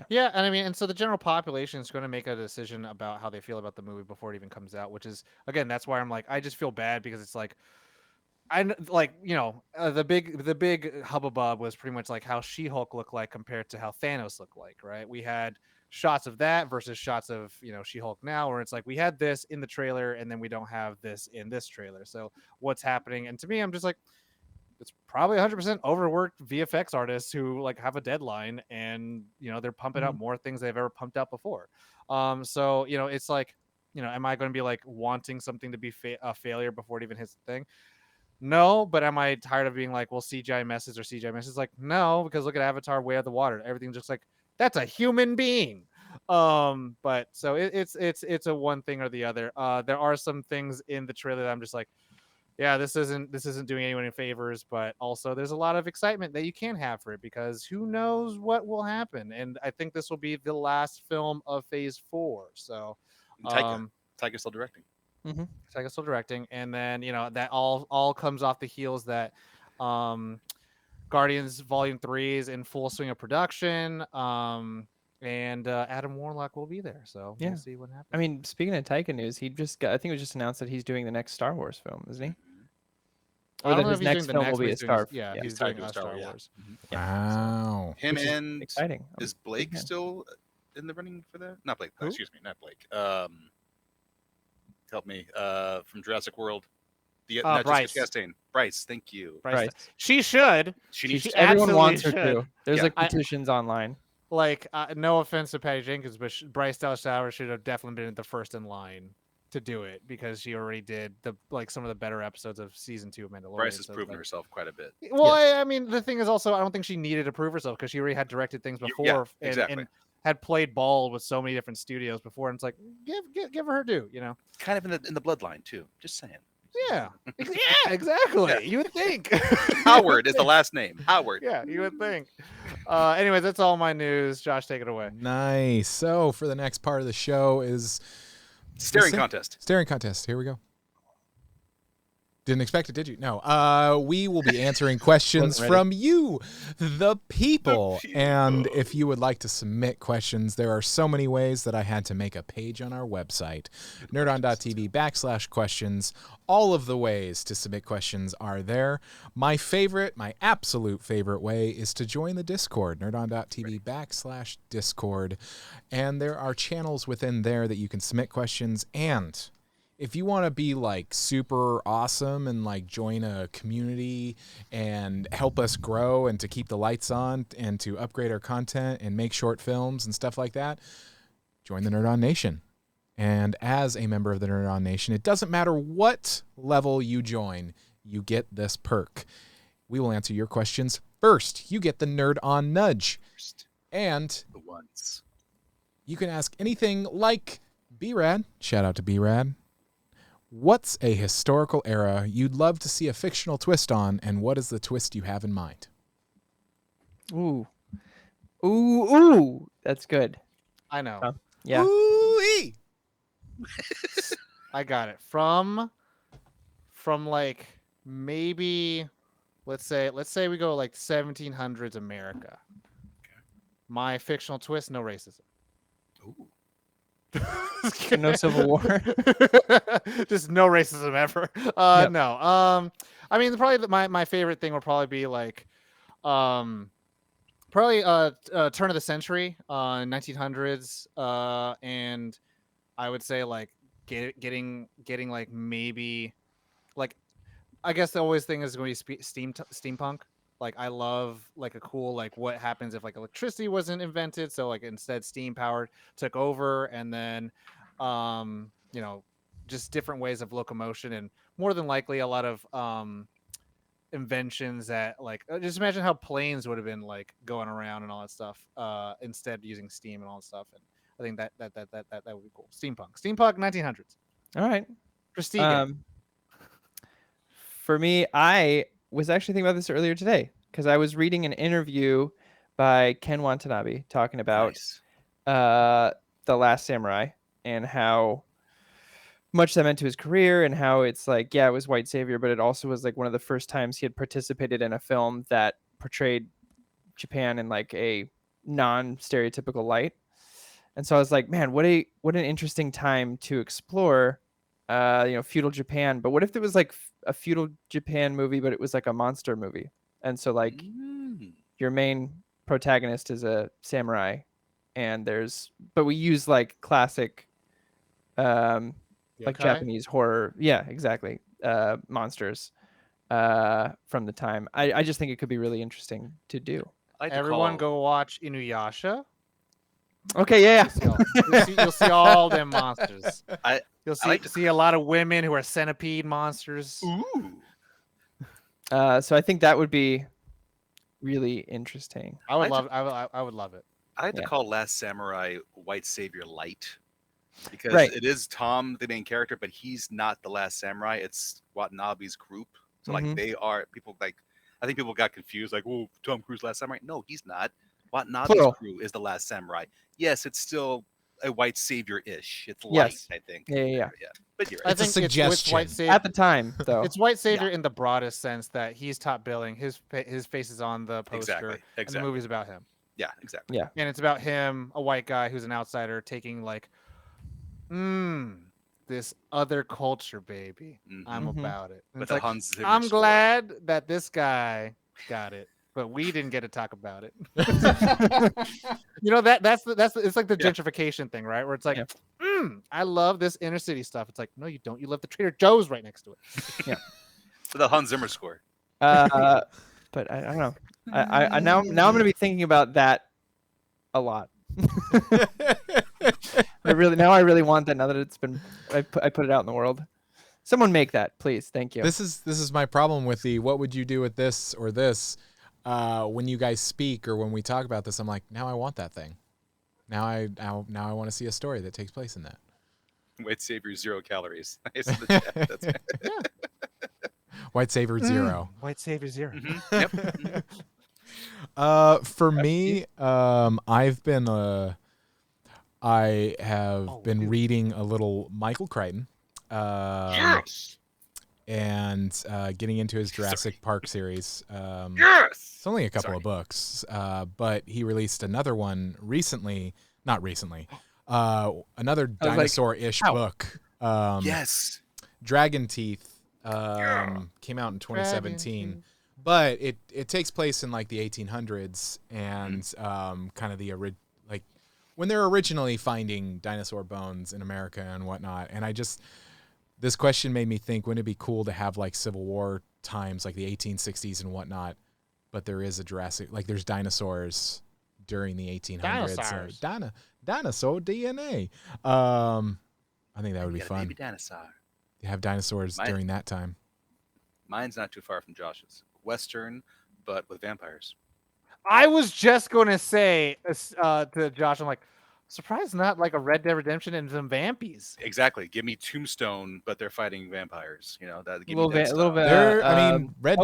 Yeah, and and so the general population is going to make a decision about how they feel about the movie before it even comes out, which is, again, that's why I'm like, I just feel bad, because it's like, the big hubbub was pretty much like how She-Hulk looked like compared to how Thanos looked like, right? We had shots of that versus shots of She-Hulk now, where it's like we had this in the trailer and then we don't have this in this trailer. So what's happening? And to me, I'm just like, it's probably 100% overworked VFX artists who like have a deadline, and they're pumping out more things they've ever pumped out before. So it's like, am I going to be like wanting something to be a failure before it even hits the thing? No, but am I tired of being like, well, CGI messes or CGI messes? Like, no, because look at Avatar: Way of the Water. Everything's just like, that's a human being. But so it's a one thing or the other. There are some things in the trailer that I'm just like, yeah, this isn't doing anyone any favors, but also there's a lot of excitement that you can have for it because who knows what will happen. And I think this will be the last film of Phase 4. So, Taika's still directing. Mm-hmm. Taika's still directing, and then that all comes off the heels that Guardians Volume 3 is in full swing of production. And Adam Warlock will be there, so we'll see what happens. I mean, speaking of Taika news, I think it was just announced that he's doing the next Star Wars film, isn't he? I don't know if he's doing the next one. He's doing a Star Wars. Mm-hmm. Wow. Him and exciting. Is Blake still in the running for that? Not Blake. Who? Excuse me, not Blake. Help me. From Jurassic World. Bryce. Chastain. Bryce, thank you. Bryce. She should. She everyone wants her should. to. There's like petitions online. Like, no offense to Patty Jenkins, but Bryce Dallas Howard should have definitely been the first in line to do it because she already did some of the better episodes of season 2 of Mandalorian. Bryce has proven herself quite a bit. Well, I mean, the thing is also, I don't think she needed to prove herself because she already had directed things before and had played ball with so many different studios before, and it's like give her due, Kind of in the bloodline too. Just saying. Yeah, exactly. Yeah. You would think Howard is the last name. Howard. Yeah, you would think. Anyways, that's all my news. Josh, take it away. Nice. So for the next part of the show is staring contest. Staring contest. Here we go. Didn't expect it, did you? No. We will be answering questions from you, the people. And if you would like to submit questions, there are so many ways that I had to make a page on our website, nerdon.tv/questions. All of the ways to submit questions are there. My absolute favorite way is to join the Discord, nerdon.tv/Discord. And there are channels within there that you can submit questions. And if you want to be like super awesome and like join a community and help us grow and to keep the lights on and to upgrade our content and make short films and stuff like that, join the Nerd On Nation. And as a member of the Nerd On Nation, it doesn't matter what level you join, you get this perk. We will answer your questions first. You get the Nerd On Nudge. And the ones. You can ask anything like B-Rad. Shout out to B-Rad. What's a historical era you'd love to see a fictional twist on, and what is the twist you have in mind? Ooh, that's good. I know. Yeah. Ooh-ee. I got it. From like maybe let's say we go like 1700s America. Okay. My fictional twist, no racism. Ooh. No Civil War. Just no racism ever. No. I mean, probably my favorite thing would probably be like, turn of the century, 1900s, and I would say like getting like maybe like, I guess the always thing is going to be steampunk. Like, I love like a cool, like what happens if like electricity wasn't invented. So like instead steam powered took over, and then, just different ways of locomotion, and more than likely a lot of inventions that like, just imagine how planes would have been like going around and all that stuff, instead using steam and all that stuff. And I think that would be cool. Steampunk 1900s. All right. Prestige. For me, I was actually thinking about this earlier today because I was reading an interview by Ken Watanabe talking about The Last Samurai and how much that meant to his career, and how it's like, yeah, it was white savior, but it also was like one of the first times he had participated in a film that portrayed Japan in like a non-stereotypical light. And so I was like, man, what an interesting time to explore feudal Japan. But what if it was like a feudal Japan movie, but it was like a monster movie? And so like your main protagonist is a samurai, and but we use like classic like Japanese horror. Yeah, exactly. Monsters from the time. I just think it could be really interesting to do. Everyone go watch Inuyasha. Okay, yeah. You'll see all them monsters. You'll see a lot of women who are centipede monsters. Ooh. So I think that would be really interesting. I would love. I would love it. I like to Yeah. call Last Samurai White Savior light because Right. it is Tom, the main character, but he's not the Last Samurai. It's Watanabe's group. So like they are people like I think people got confused like, oh, Tom Cruise Last Samurai. No, he's not. Watanabe's Plural. crew is the Last Samurai. Yes, it's still a white savior-ish. It's light, Yes. I think. Yeah. But you're I right. It's a think suggestion. White Savior. At the time, though. It's White Savior in the broadest sense that he's top billing. His face is on the poster, Exactly. and the movie's about him. Yeah, exactly. Yeah. And it's about him, a white guy who's an outsider, taking like, this other culture, baby. I'm Mhm. about it. And But it's the like, Hans Zimmer I'm score. glad that this guy got it, but we didn't get to talk about it. You know that's it's like the gentrification thing, right? Where it's like, I love this inner city stuff. It's like, no, you don't. You love the Trader Joe's right next to it. Yeah. So the Hans Zimmer score. But I don't know. I now I'm gonna be thinking about that a lot. I really want that now that it's been I put it out in the world. Someone make that, please. Thank you. This is my problem with the what would you do with this or this when you guys speak or when we talk about this. I'm like, now I want that thing. Now I want to see a story that takes place in that. White Savior 0 calories. White Savior 0. White Savior 0. Yep. Mhm. For me, I have been reading a little Michael Crichton. Yes. And getting into his Jurassic Park series. Yes. It's only a couple of books, but he released another one recently. Not recently. Another dinosaur-ish book. Yes. Dragon Teeth came out in 2017. But it takes place in like the 1800s and kind of the like when they're originally finding dinosaur bones in America and whatnot. And this question made me think, wouldn't it be cool to have like Civil War times, like the 1860s and whatnot, but there is a Jurassic, like there's dinosaurs during the 1800s. Dinosaurs. Dinosaur DNA. I think that would be fun. Baby dinosaur. You have dinosaurs during that time. Mine's not too far from Josh's. Western, but with vampires. I was just going to say to Josh, I'm like, surprised not like a Red Dead Redemption and some vampies. Exactly. Give me Tombstone, but they're fighting vampires. You know that. Give a me that little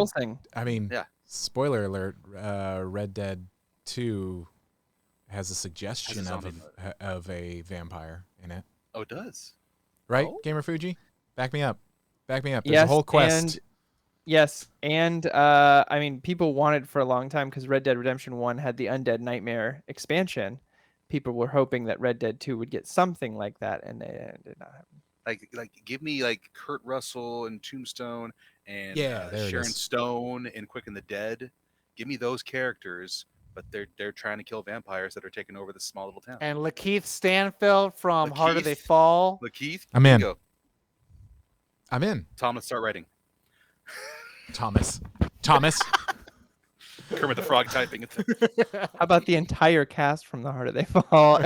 style. bit. Spoiler alert. Red Dead 2 has a suggestion of a vampire in it. Oh, it does. Right, Gamer Fuji? Back me up. There's a whole quest. And I mean, people wanted for a long time because Red Dead Redemption 1 had the Undead Nightmare expansion. People were hoping that Red Dead 2 would get something like that, and they did not happen. Like, give me like Kurt Russell and Tombstone and there Sharon Stone and Quick and the Dead. Give me those characters, but they're trying to kill vampires that are taking over this small little town. And Lakeith Stanfield from Harder They Fall. Lakeith, I'm in. Go. I'm in. Tom, let's start writing. Thomas. Kermit the Frog typing. How about the entire cast from the Harder They Fall?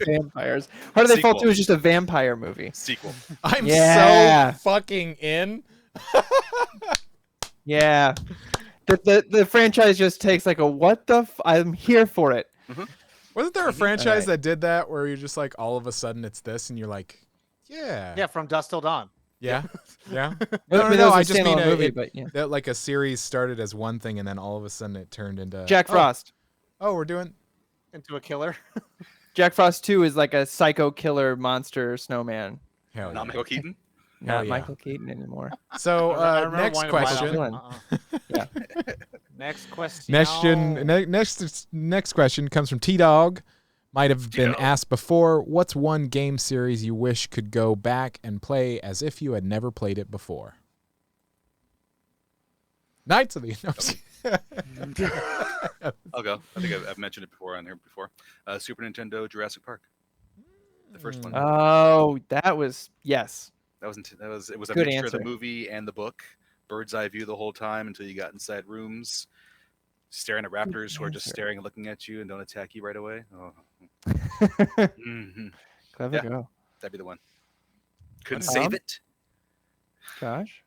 Vampires. Harder They Fall 2 is just a vampire movie. Sequel. I'm so fucking in. Yeah. The franchise just takes like a what the I'm here for it. Mm-hmm. Wasn't there a franchise that did that where you're just like all of a sudden it's this and you're like, yeah, from Dusk Till Dawn. Yeah. No, I just mean movie, that like a series started as one thing and then all of a sudden it turned into Jack Frost. Oh, we're doing into a killer. Jack Frost 2 is like a psycho killer monster snowman. Hell Not yeah. Michael Keaton. Not Michael Keaton anymore. So next question. Yeah. Next question. Next question comes from T-Dog. Might have been asked before. What's one game series you wish could go back and play as if you had never played it before? Knights of the... I'll go. I think I've mentioned it before on here before. Super Nintendo Jurassic Park. The first one. Oh, that was yes. It was a Good mixture answer. of the movie and the book. Bird's eye view the whole time until you got inside rooms, staring at raptors who are just staring and looking at you and don't attack you right away. Oh. Clever girl. That'd be the one. Couldn't save it. Josh?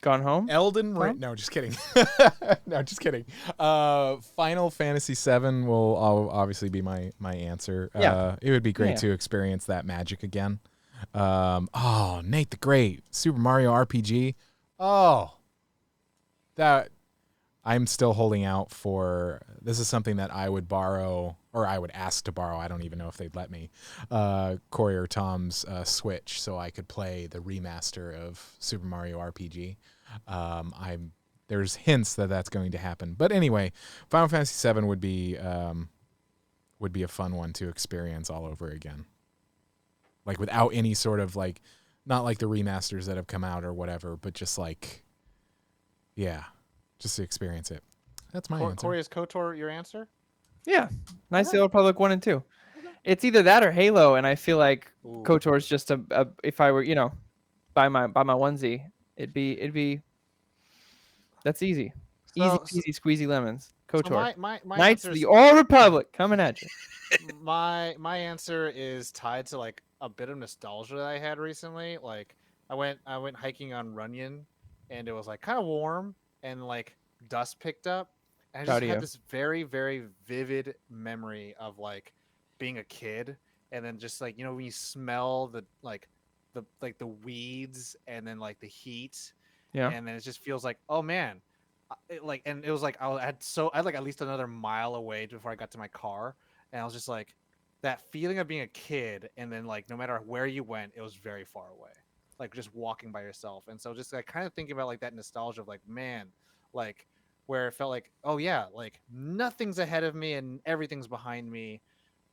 Gone Home? Elden Ring. No, just kidding. No, just kidding. Final Fantasy VII will obviously be my answer. Yeah. It would be great to experience that magic again. Nate the Great, Super Mario RPG. Oh, that I'm still holding out for. This is something that I would borrow, or I would ask to borrow. I don't even know if they'd let me. Corey or Tom's Switch, so I could play the remaster of Super Mario RPG. There's hints that that's going to happen, but anyway, Final Fantasy VII would be a fun one to experience all over again, like without any sort of like, not like the remasters that have come out or whatever, but just like, yeah, just to experience it. That's my answer. Corey, is KOTOR your answer? Yeah. Knights of the Old Republic 1 and 2. It's either that or Halo, and I feel like KOTOR is just a if I were, buy my onesie, it'd be that's easy. Easy peasy squeezy lemons. KOTOR. So my Knights of the Old Republic coming at you. My answer is tied to like a bit of nostalgia that I had recently. Like I went hiking on Runyon, and it was like kind of warm, and like dust picked up. And I just had this very, very vivid memory of like being a kid, and then just like when you smell the weeds, and then like the heat, and then it just feels like, oh man, and it was like I had like at least another mile away before I got to my car, and I was just like, that feeling of being a kid, and then like no matter where you went, it was very far away, like just walking by yourself. And so just like kind of thinking about like that nostalgia of like, man, like where it felt like, oh yeah, like nothing's ahead of me and everything's behind me.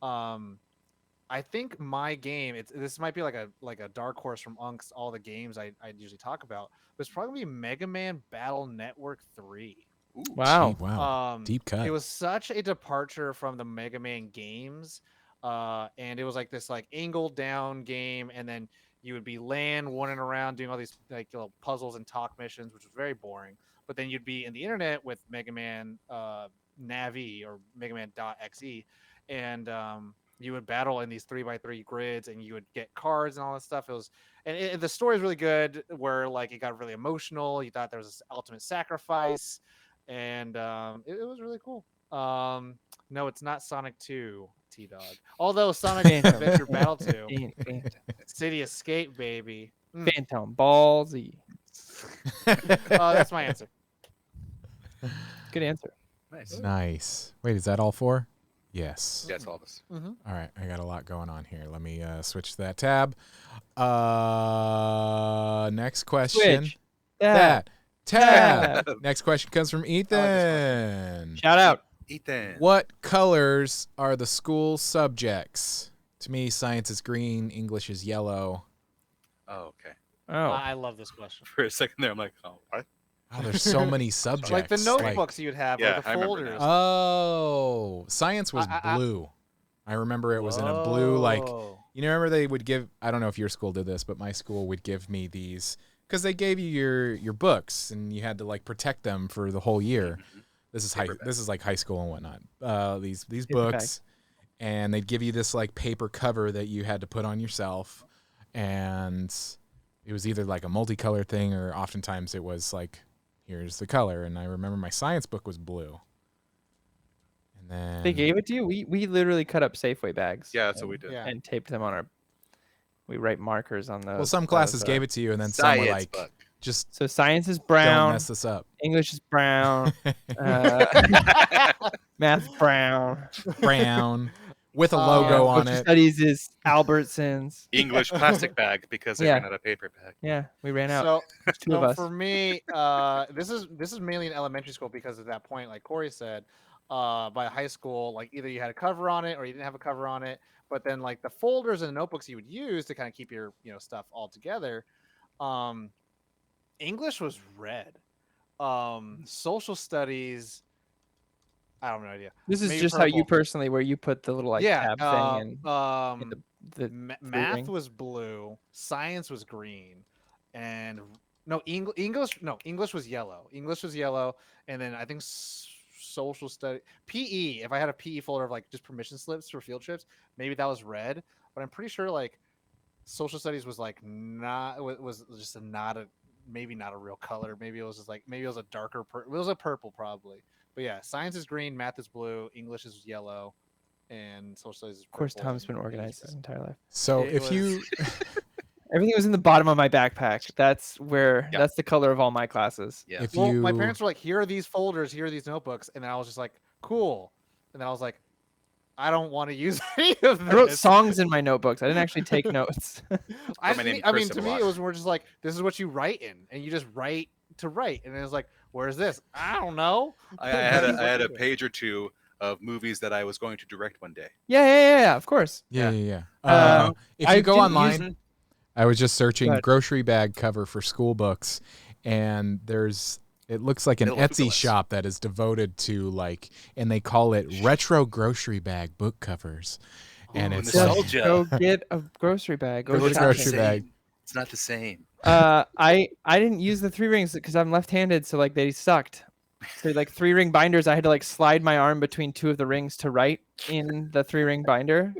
I think my game, this might be like a dark horse from amongst all the games I usually talk about, but it's probably Mega Man Battle Network 3. Ooh. Wow. Gee, wow. Deep cut. It was such a departure from the Mega Man games. And it was like this like angled down game, and then you would be running around doing all these like little puzzles and talk missions, which was very boring. But then you'd be in the internet with Mega Man Navi or Mega Man.exe, and you would battle in these 3x3 grids, and you would get cards and all that stuff. It was, and the story is really good, where like it got really emotional. You thought there was this ultimate sacrifice, and it was really cool. No, it's not Sonic 2, T-Dog. Although Sonic Adventure Battle 2, City Escape, baby. Phantom Ballsy. That's my answer. Good answer. Nice. Wait, is that all four? Yes. Yeah, it's all of us. Mm-hmm. All right, I got a lot going on here. Let me switch to that tab. Next question. Switch. That tab. Next question comes from Ethan. Shout out. Ethan. What colors are the school subjects? To me, science is green, English is yellow. Oh, okay. Oh. I love this question. For a second there, I'm like, oh, what? Oh, there's so many subjects. Like the notebooks you'd have, Yeah, or the I remember folders. now. Oh, science was blue. I remember it was in a blue, like, remember they would give, I don't know if your school did this, but my school would give me these, because they gave you your books, and you had to, like, protect them for the whole year. This is like high school and whatnot. These books, and they'd give you this, like, paper cover that you had to put on yourself, and it was either, like, a multicolor thing, or oftentimes it was, like, here's the color. And I remember my science book was blue. And then They gave it to you? We literally cut up Safeway bags. Yeah, that's what we did. Yeah. And taped them on our. We write markers on those. Well, some classes gave it to you, and then some were like, book. just So science is don't brown. mess this up. English is brown. Math brown. Brown with a logo on Social it. studies is Albertsons. English plastic bag because they ran out of paper bag. Yeah, we ran out. So, Two of us. for me, this is mainly in elementary school, because at that point, like Corey said, by high school, like either you had a cover on it or you didn't have a cover on it. But then like the folders and notebooks you would use to kind of keep your stuff all together, English was red. Social studies, I don't have no idea. This is Maybe just how you purple. personally, where you put the little like tab thing and the math ring. was blue, science was green, and no English was yellow. English was yellow, and then I think social study, PE. If I had a PE folder of like just permission slips for field trips, maybe that was red. But I'm pretty sure like social studies was like not was just maybe not a real color. Maybe it was just like maybe it was a darker it was a purple probably. But yeah, science is green, math is blue, English is yellow, and social studies is purple. Of course, Tom's been organized his entire life. So if you everything was in the bottom of my backpack. That's the color of all my classes. Yeah. if well, you my parents were like, here are these folders, here are these notebooks, and I was just like, cool. And then I was like, I don't want to use any of this. I wrote songs in my notebooks. I didn't actually take notes. I mean, to me, it was more just like, this is what you write in, and you just write to write. And it was like, where's this? I don't know. I had a page or two of movies that I was going to direct one day. Yeah, of course. Yeah. If I you go didn't online, I was just searching grocery bag cover for school books, and it looks like an Etsy shop that is devoted to like, and they call it retro grocery bag book covers. And it's nostalgia. Go get a grocery bag. Go Go get grocery bag. It's not the same. I didn't use the 3 rings because I'm left-handed, so like they sucked. So like 3-ring binders, I had to like slide my arm between 2 of the rings to write in the 3-ring binder.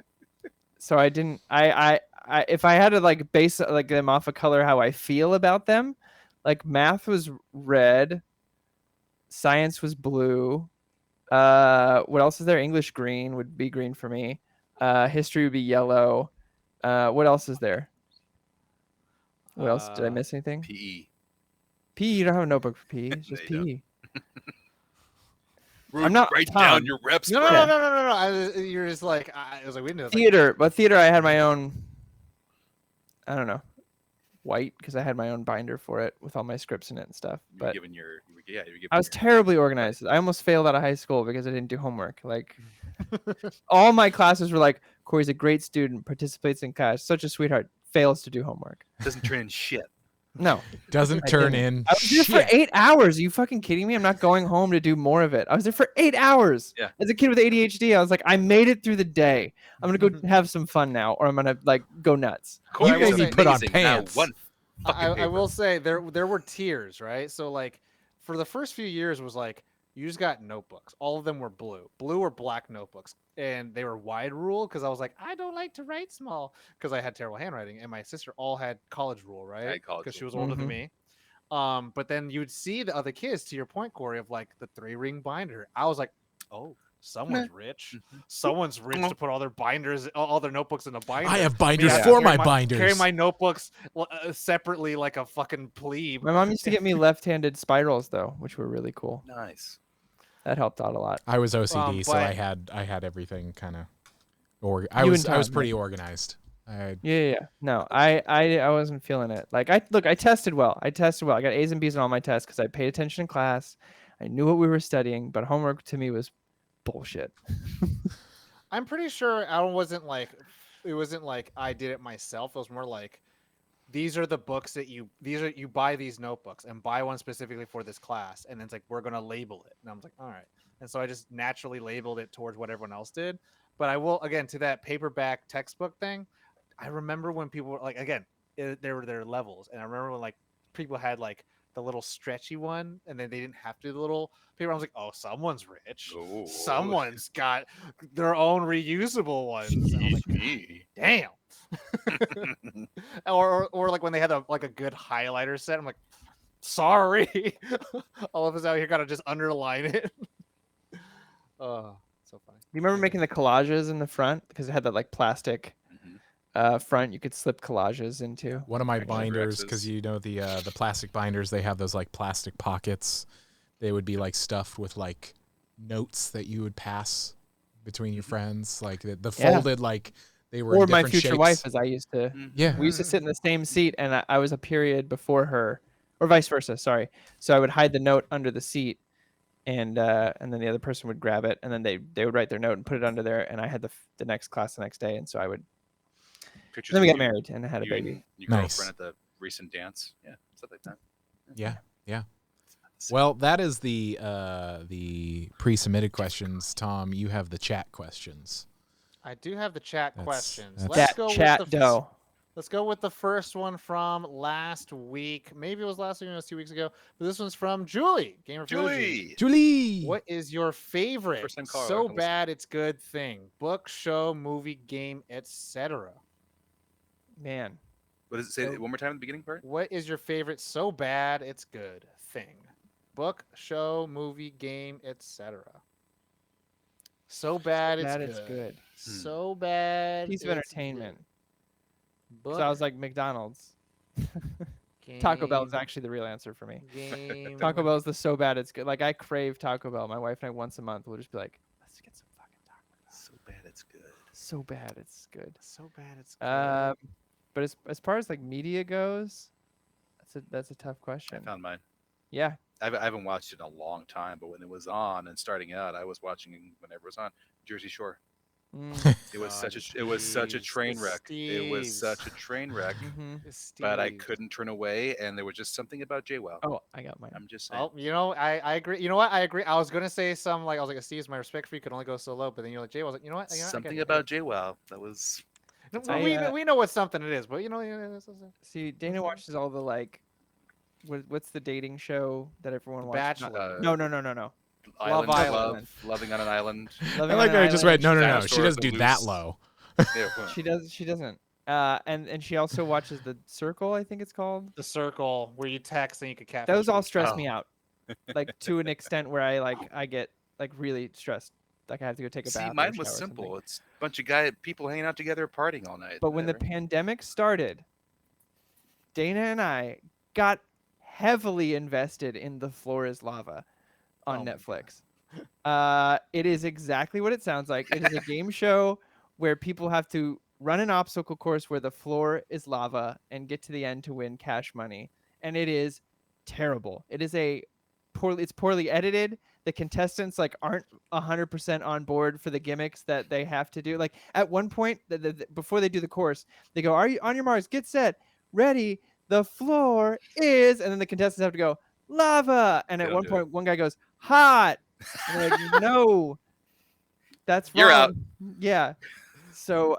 So I didn't. I if I had to like base like them off a color how I feel about them, like math was red, science was blue. What else is there? English green would be green for me. History would be yellow. What else is there? What else? Did I miss anything? PE. PE, you don't have a notebook for PE. It's just No, PE. I'm not write down your reps. No. You're just like, I was like, we didn't. Theater, but theater, I had my own. I don't know, white because I had my own binder for it with all my scripts in it and stuff. But I was terribly organized. I almost failed out of high school because I didn't do homework. Like all my classes were like, Corey's a great student, participates in class, such a sweetheart, fails to do homework. Doesn't turn in shit. No. Doesn't turn in. I was there for 8 hours. Are you fucking kidding me? I'm not going home to do more of it. I was there for 8 hours. Yeah. As a kid with ADHD, I was like, I made it through the day. I'm gonna go have some fun now, or I'm gonna like go nuts. You made me put on pants. I will say there were tiers, right? So like for the first few years was like you just got notebooks. All of them were blue or black notebooks, and they were wide rule because I was like, I don't like to write small because I had terrible handwriting, and my sister all had college rule, right? Because she was older than me. But then you'd see the other kids, to your point, Corey, of like the 3-ring binder. I was like, oh, someone's rich. Someone's rich to put all their binders, all their notebooks in a binder. I have binders for my binders. Carry my notebooks separately like a fucking plebe. My mom used to get me left-handed spirals though, which were really cool. Nice. That helped out a lot. I was OCD, so I had everything kind of. I was pretty organized. Yeah. No, I wasn't feeling it. Like I tested well. I got A's and B's on all my tests because I paid attention in class. I knew what we were studying, but homework to me was bullshit. I'm pretty sure it wasn't like I did it myself. It was more like these are the books that you buy these notebooks and buy one specifically for this class, and then it's like we're gonna label it, and I was like, all right, and so I just naturally labeled it towards what everyone else did. But I will, again, to that paperback textbook thing, I remember when people were like, again, there were their levels, and I remember when like people had like the little stretchy one, and then they didn't have to do the little paper. I was like, oh, someone's rich. Oh. Someone's got their own reusable ones. And I was like, damn. or like when they had a good highlighter set, I'm like, sorry. All of us out here gotta just underline it. Oh, so funny. You remember making the collages in the front because it had that like plastic front you could slip collages into? One of my binders, because the plastic binders, they have those like plastic pockets. They would be like stuffed with like notes that you would pass between your friends, like the folded like they were. Or in my different future shapes. wife, as I used to. Yeah, we used to sit in the same seat, and I was a period before her, or vice versa. Sorry. So I would hide the note under the seat, and then the other person would grab it, and then they would write their note and put it under there, and I had the next class the next day, and so I would. Then we got married and I had a baby. Your girlfriend at the recent dance, stuff like that. Yeah. Well, that is the pre-submitted questions. Tom, you have the chat questions. I do have the chat questions. Let's go with the first one from last week. Maybe it was last week, it was 2 weeks ago. But this one's from Julie, Gamer Julie. What is your favorite so bad it's good thing? Book, show, movie, game, etc. Man. What does it say one more time at the beginning part? What is your favorite so bad it's good thing? Book, show, movie, game, etc. So bad, It's good. So bad. Piece of entertainment. Book. So I was like McDonald's. Taco Bell is actually the real answer for me. Game. Taco Bell is the so bad it's good. Like I crave Taco Bell. My wife and I once a month will just be like, let's get some fucking Taco Bell. So bad it's good. So bad it's good. So bad it's good. But as far as like media goes, that's a tough question. I found mine. Yeah. I haven't watched it in a long time, but when it was on and starting out, I was watching it whenever it was on. Jersey Shore. It was such a train wreck. It was such a train wreck. But I couldn't turn away, and there was just something about JWoww. Oh, I got mine. I'm just saying. Oh, you know, I agree. You know what? I agree. I was gonna say some like I was like, Steve's my respect for you could only go so low, but then you're like JWoww. I was like, you know what? Something about JWoww that was. We know what something it is, but you know. See, Dana watches all the like, what's the dating show that everyone watches? Bachelor. No. Island Love Island. Loving on an Island. I like how I just read. No. She doesn't do that low. She doesn't. And she also watches The Circle, I think it's called. The Circle, where you text and you could catfish. Those all stress me out, like to an extent where I get like really stressed. Like I have to go take a bath. See, mine was simple. It's a bunch of people hanging out together, partying all night. But when the pandemic started, Dana and I got heavily invested in The Floor is Lava on Netflix. It is exactly what it sounds like. It is a game show where people have to run an obstacle course where the floor is lava and get to the end to win cash money. And it is terrible. It is it's poorly edited. The contestants like aren't 100% on board for the gimmicks that they have to do. Like at one point, before they do the course, they go, "Are you on your marks? Get set, ready. The floor is," and then the contestants have to go lava. And at one point, one guy goes hot. And they're like, "No, that's wrong." You're out. Yeah. So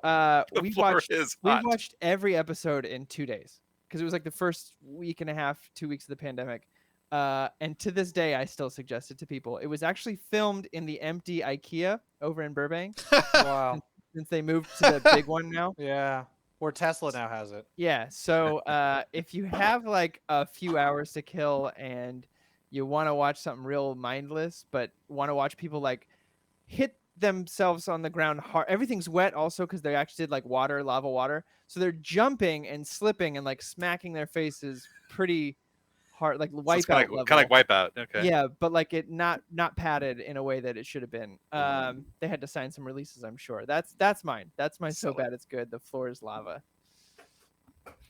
we watched every episode in 2 days because it was like the first week and a half, 2 weeks of the pandemic. And to this day, I still suggest it to people. It was actually filmed in the empty IKEA over in Burbank. Wow. Since they moved to the big one now. Yeah. Where Tesla now has it. Yeah. So if you have like a few hours to kill and you want to watch something real mindless, but want to watch people like hit themselves on the ground hard. Everything's wet also because they actually did like lava water. So they're jumping and slipping and like smacking their faces pretty hard, like Wipeout. So kind of like Wipeout. Okay. Yeah, but like it not padded in a way that it should have been. They had to sign some releases, I'm sure. That's mine. That's my so bad it's good. The Floor is Lava.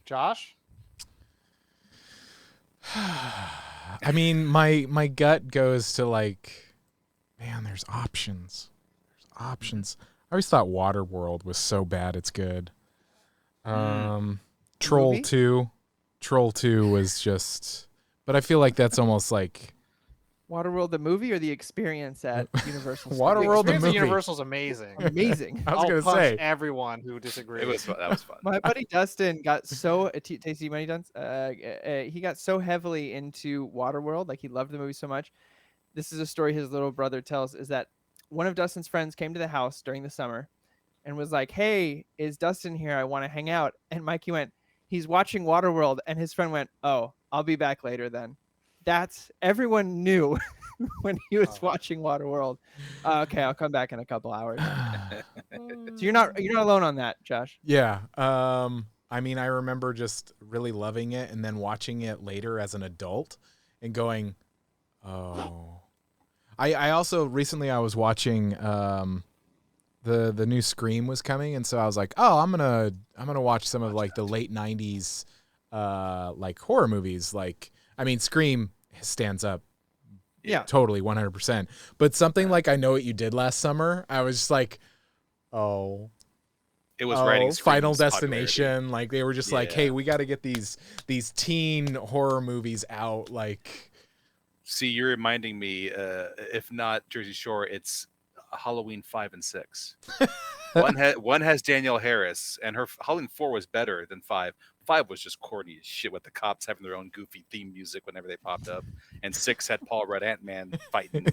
Josh? I mean, my gut goes to like, man, there's options. I always thought Waterworld was so bad it's good. Troll 2 was just, but I feel like that's almost like Waterworld the movie or the experience at Universal. Waterworld the movie. Universal's amazing. Amazing. I was gonna say everyone who disagrees. That was fun. My buddy Dustin got so Tasty Money Dunce. He got so heavily into Waterworld, like he loved the movie so much. This is a story his little brother tells, is that one of Dustin's friends came to the house during the summer and was like, "Hey, is Dustin here? I want to hang out." And Mikey went, "He's watching Waterworld." And his friend went, "Oh, I'll be back later then." Everyone knew when he was watching Waterworld. Okay, I'll come back in a couple hours. So you're not alone on that, Josh. Yeah. I mean, I remember just really loving it and then watching it later as an adult and going, "Oh." I also recently I was watching the new Scream was coming, and so I was like, "Oh, I'm gonna watch some of like the late '90s like horror movies." Like, I mean, Scream stands up, totally 100%. But something like I Know What You Did Last Summer, I was just like, "Oh." It was writing Final Destination. Popularity. Like they were just like, "Hey, we got to get these teen horror movies out." Like. See, you're reminding me, if not Jersey Shore, it's Halloween 5 and 6. One has Danielle Harris, and her Halloween 4 was better than 5. 5 was just corny as shit with the cops having their own goofy theme music whenever they popped up, and 6 had Paul Rudd Ant-Man fighting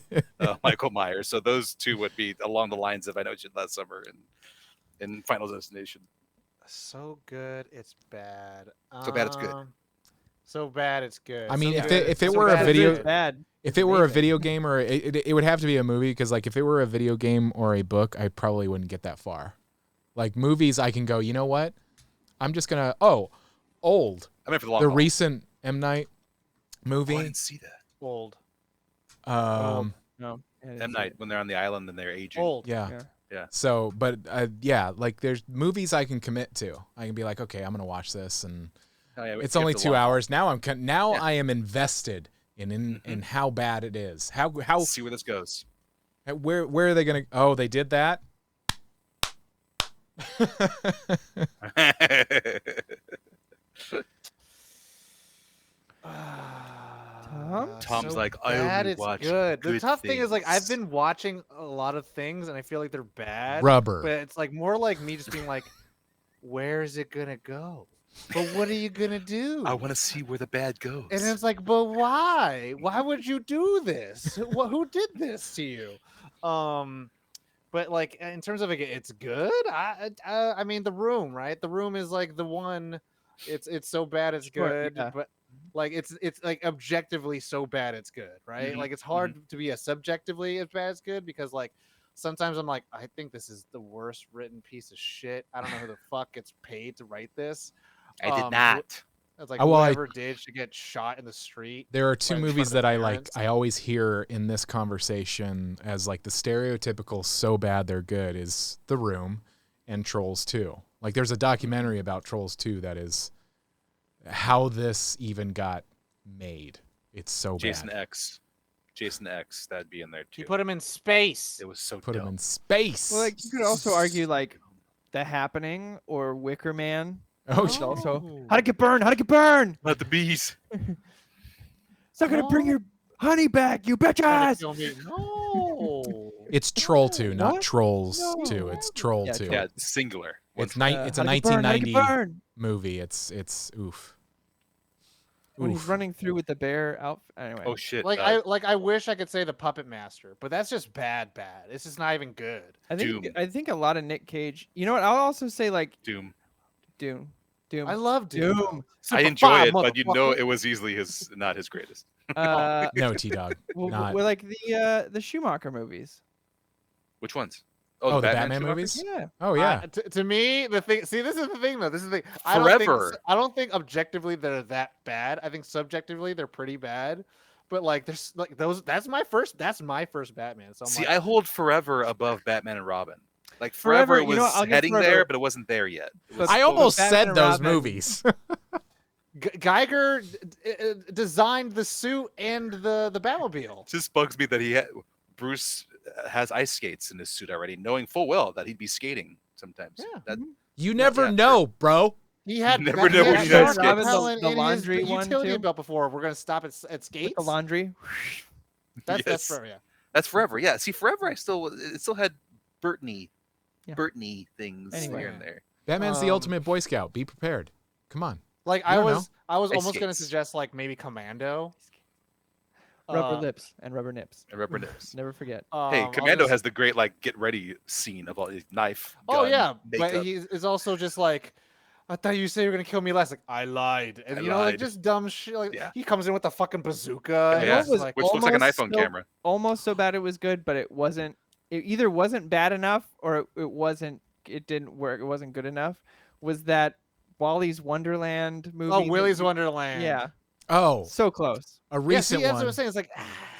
Michael Myers. So those two would be along the lines of I Know What You Did Last Summer and Final Destination. So good, it's bad. So bad it's good. So bad, it's good. I mean, So if good, it so were a bad, it's video, good. bad. if it were a video game or it would have to be a movie because like if it were a video game or a book, I probably wouldn't get that far. Like movies, I can go. You know what? I'm just gonna. Oh, Old. I mean, for the long The haul. recent M. Night movie. Oh, I didn't see that. Old. No. M Night when they're on the island and they're aging. Old. Yeah. Yeah. So, but yeah, like there's movies I can commit to. I can be like, okay, I'm gonna watch this, and Oh, yeah, it's you only have to 2 long haul. hours. Now I am invested in how bad it is. How See where this goes. where are they gonna? Oh, they did that. Tom's so like, I bad, only it's watch good. The good tough thing is, like, I've things. been watching a lot of things, and I feel like they're bad. Rubber. But it's like more like me just being like, where is it gonna go? But what are you gonna do? I want to see where the bad goes. And it's like, but why? Why would you do this? Who did this to you? But like in terms of like, it's good. I mean, The Room, right? The Room is like the one. It's so bad it's Sure, good, yeah. but like it's like objectively so bad it's good, right? Mhm, Like it's hard to be a subjectively as bad as good because like sometimes I'm like, I think this is the worst written piece of shit. I don't know who the fuck gets paid to write this. I did wh- not. It's like Well, whoever did should get shot in the street. There are two right in front movies of that the I like. parents. I always hear in this conversation as like the stereotypical so bad they're good is The Room and Trolls 2. Like there's a documentary about Trolls 2 that is how this even got made. It's so Jason bad. X. Jason X, that'd be in there too. You put him in space. It was so Put dumb. him in space. Well, like you could also argue like The Happening or Wicker Man. oh, Which shit. also, how to get burned? How to get burned? Not the bees. It's not gonna bring No. your honey back, you Trying to bitches. kill me. No. It's Troll 2, not What? Trolls No. 2. It's Troll Yeah, 2. Yeah, singular. It's One- it's a How to get burned, how to get 1990 burned. movie. It's oof. When he's Oof. running through with the bear outfit. Anyway. Oh shit. Like I wish I could say The Puppet Master, but that's just bad. It's just not even good. Doom. I think a lot of Nick Cage. You know what? I'll also say like Doom. Doom. I love Doom. Doom. I enjoy it, but you know it was easily not his greatest. No, T-Dog. Not. We're like the Schumacher movies. Which ones? Oh, the Batman Schumacher? movies? Yeah. Oh yeah. To me, the thing. See, this is the thing, though. This is the thing. Forever. I don't think objectively they're that bad. I think subjectively they're pretty bad. But like, there's like those. That's my first Batman. So I'm See, like, I hold Forever above Batman and Robin. Like Forever, Forever, you know was what, I'll give heading Forever- there, but it wasn't there yet. It was I close. almost Batman said and those Robin. movies. Geiger designed the suit and the Batmobile. It just bugs me that Bruce has ice skates in his suit already, knowing full well that he'd be skating sometimes. Yeah. That, You never yeah, know, bro. He had You never that- know he when had you guys Sean get- Connery The in laundry his one, utility too? belt before. We're gonna stop at skates. With the laundry. That's Yes. forever. Yeah. That's Forever. Yeah. See, Forever, it still had Burtony things Anyway. here and there. Batman's the Um, ultimate Boy Scout. Be prepared. Come on. Like I I don't was Ice almost gonna skates. suggest like maybe Commando. Rubber lips and rubber nips. And rubber nips. Never forget. Hey, I'll Commando just- has the great like get ready scene of all his knife. Oh gun, yeah, makeup. but he is also just like, I thought you said you were gonna kill me last. Like I lied, and I you know, like lied. just dumb shit. Like Yeah. he comes in with a fucking bazooka. and Yeah, it's was like, which looks like an almost iPhone so- camera. Almost so bad it was good, but it wasn't. It either wasn't bad enough or it wasn't. It didn't work. It wasn't good enough. Was that Wally's Wonderland movie? oh, that Willy's we- Wonderland. Yeah, Oh, so close. a Yeah, recent see, that's what one. I'm saying. It's like,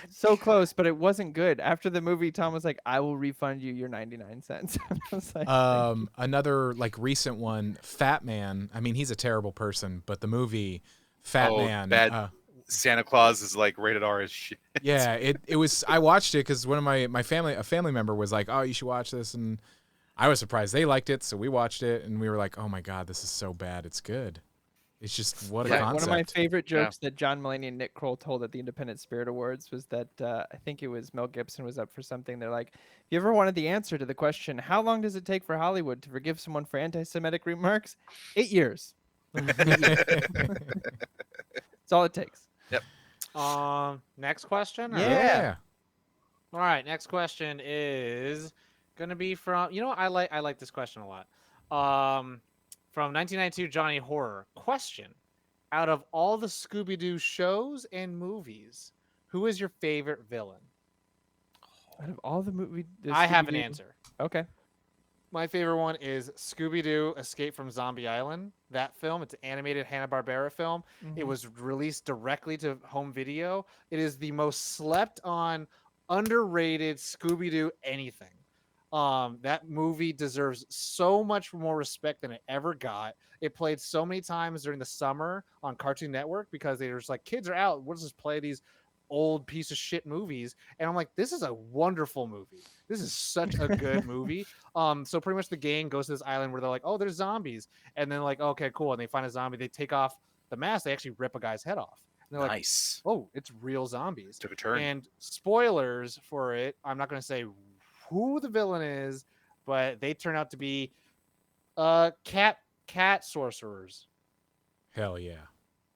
So close, but it wasn't good. After the movie, Tom was like, "I will refund you your 99 cents." I was like, Another like recent one, Fat Man. I mean, he's a terrible person, but the movie Fat Oh, Man. bad. Santa Claus is like rated R as shit. Yeah, it was. I watched it because one of a family member was like, "Oh, you should watch this," and I was surprised they liked it, so we watched it, and we were like, "Oh my god, this is so bad, it's good." It's just what a Yeah, concept. one of my favorite jokes that John Mulaney and Nick Kroll told at the Independent Spirit Awards was that I think it was Mel Gibson was up for something. They're like, if you ever wanted the answer to the question, how long does it take for Hollywood to forgive someone for anti-Semitic remarks? 8 years. That's all it takes. next question. or- Yeah. All right, next question is gonna be from. You know what? I like this question a lot. From 1992, Johnny Horror. Question: out of all the Scooby-Doo shows and movies, who is your favorite villain? Out of all the movie, I have an answer. Okay. My favorite one is Scooby-Doo Escape from Zombie Island. That film, it's an animated Hanna-Barbera film. It was released directly to home video. It is the most slept on, underrated Scooby-Doo anything. That movie deserves so much more respect than it ever got. It played so many times during the summer on Cartoon Network because they were just like, kids are out. We'll just play these old piece of shit movies. And I'm like, this is a wonderful movie. This is such a good movie. So pretty much the gang goes to this island where they're like, oh, there's zombies. And then like, okay, cool. And they find a zombie. They take off the mask. They actually rip a guy's head off. And they're like, oh, it's real zombies. Took a turn. And spoilers for it. I'm not going to say who the villain is, but they turn out to be cat sorcerers. Hell yeah.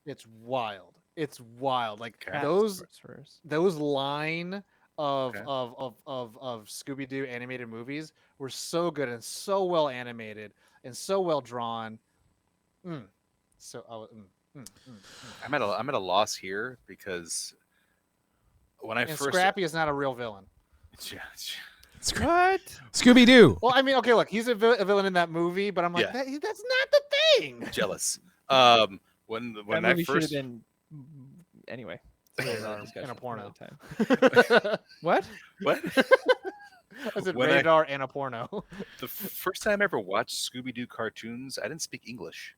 It's wild. It's wild. Like Cat those sorcerers. line of Scooby-Doo animated movies were so good and so well animated and so well drawn. I'm at a loss here because when I first Scrappy is not a real villain. What? Scooby-Doo. Well, I mean, okay, look, he's a villain in that movie, but I'm like, that's not the thing. Jealous. When That I movie should have first been anyway. In a porno. What? I said radar and a porno. The first time I ever watched Scooby-Doo cartoons, I didn't speak English,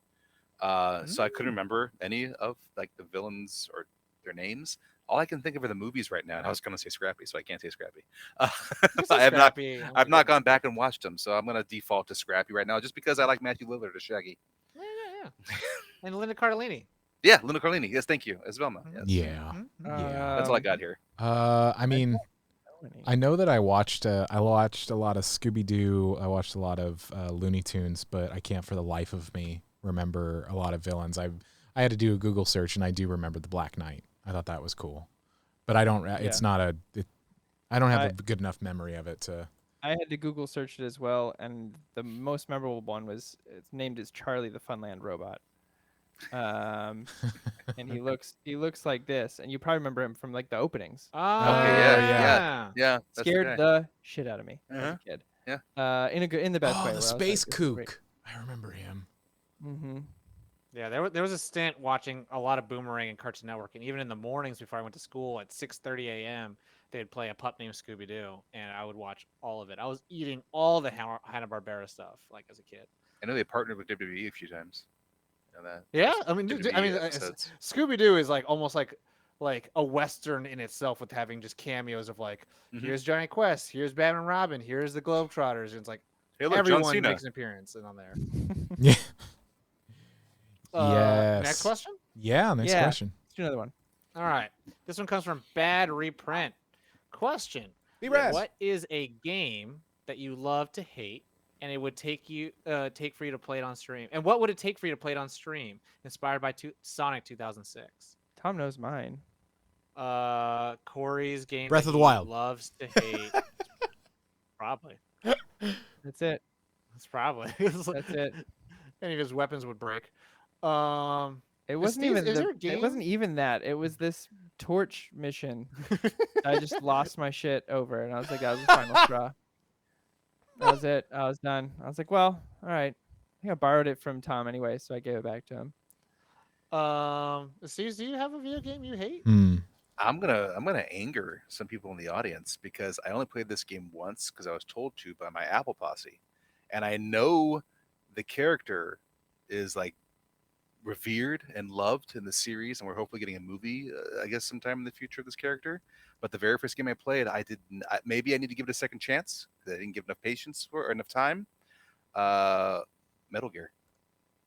so I couldn't remember any of like the villains or their names. All I can think of are the movies right now, and I was going to say Scrappy, so I can't say Scrappy. I've not gone back and watched them, so I'm going to default to Scrappy right now, just because I like Matthew Lillard as Shaggy. Yeah. And Linda Cardellini. Yeah, Linda Cardellini. Yes, thank you. As Velma. Yes. Yeah. That's all I got here. I mean, I know that I watched a lot of Scooby-Doo. I watched a lot of Looney Tunes, but I can't for the life of me remember a lot of villains. I had to do a Google search, and I do remember the Black Knight. I thought that was cool, but I don't. It's not a. I don't have a good enough memory of it to. I had to Google search it as well, and the most memorable one was it's named as Charlie the Funland Robot. And he looks like this, and you probably remember him from like the openings. Yeah. Scared the shit out of me as Uh-huh. a kid. Yeah. In the best way. Oh, the Space Kook. I remember him. Mm-hmm. Yeah, there was a stint watching a lot of Boomerang and Cartoon Network, and even in the mornings before I went to school at 6:30 a.m., they'd play a pup named Scooby-Doo, and I would watch all of it. I was eating all the Hanna-Barbera stuff like as a kid. I know they partnered with WWE a few times. You know that? Yeah, I mean, WWE episodes. Scooby-Doo is like almost like a Western in itself with having just cameos of like, here's Johnny Quest, here's Batman and Robin, here's the Globetrotters, and it's like Hey, look, everyone John Cena. makes an appearance on there. Yeah. Yes. Next question? Yeah, next question. Let's do another one. All right. This one comes from Bad Reprint. Question. Be rad. What is a game that you love to hate and it would take for you to play it on stream? And what would it take for you to play it on stream? Inspired by Sonic 2006. Tom knows mine. Corey's game Breath that of the he Wild. loves to hate. Probably. That's it. That's probably. That's it. Any of his weapons would break. It wasn't Steve, even. is there a game? It wasn't even that. It was this torch mission. I just lost my shit over, and I was like, that was the final straw. That was it. I was done. I was like, well, all right. I think I borrowed it from Tom anyway, so I gave it back to him. Steve, do you have a video game you hate? I'm gonna anger some people in the audience because I only played this game once because I was told to by my Apple posse, and I know the character is like revered and loved in the series, and we're hopefully getting a movie, I guess, sometime in the future of this character. But the very first game I played, maybe I need to give it a second chance because I didn't give enough patience or enough time. Metal Gear.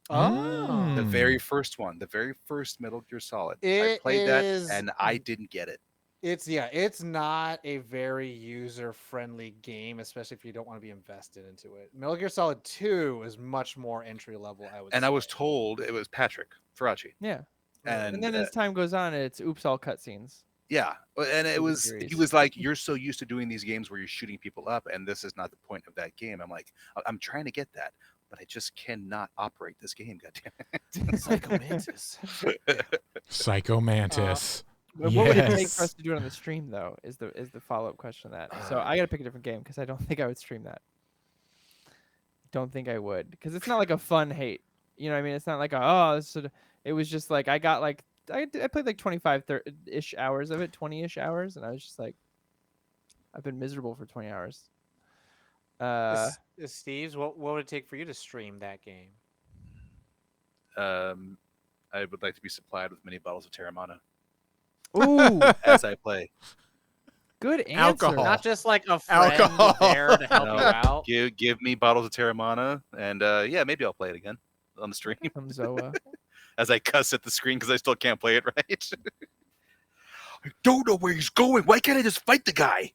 Oh, The very first one, the very first Metal Gear Solid. I It played that is- and I didn't get it. it's not a very user-friendly game, especially if you don't want to be invested into it. Metal Gear Solid 2 is much more entry level, I would say. And I was told it was Patrick Faraci. Yeah. And, And then as time goes on, it's oops, all cutscenes. yeah, and it the was series. he was like, "You're so used to doing these games where you're shooting people up, and this is not the point of that game." I'm like, I'm trying to get that, but I just cannot operate this game. Goddamn Psycho Mantis. Psycho Mantis. What would it take Yes. for us to do it on the stream, though? Is the follow-up question to that? So I gotta pick a different game because I don't think I would stream that. Don't think I would because it's not like a fun hate. You know what I mean? It's not like it was just like I got like I played like 25-ish hours of it, 20-ish hours, and I was just like, I've been miserable for 20 hours. Steve's, what would it take for you to stream that game? I would like to be supplied with many bottles of Terramana Ooh, as I play. good answer. Alcohol. Not just like a friend Alcohol. there to help No, you out. Give me bottles of Terramana, and yeah, maybe I'll play it again on the stream From Zoa. as I cuss at the screen because I still can't play it right. I don't know where he's going. Why can't I just fight the guy?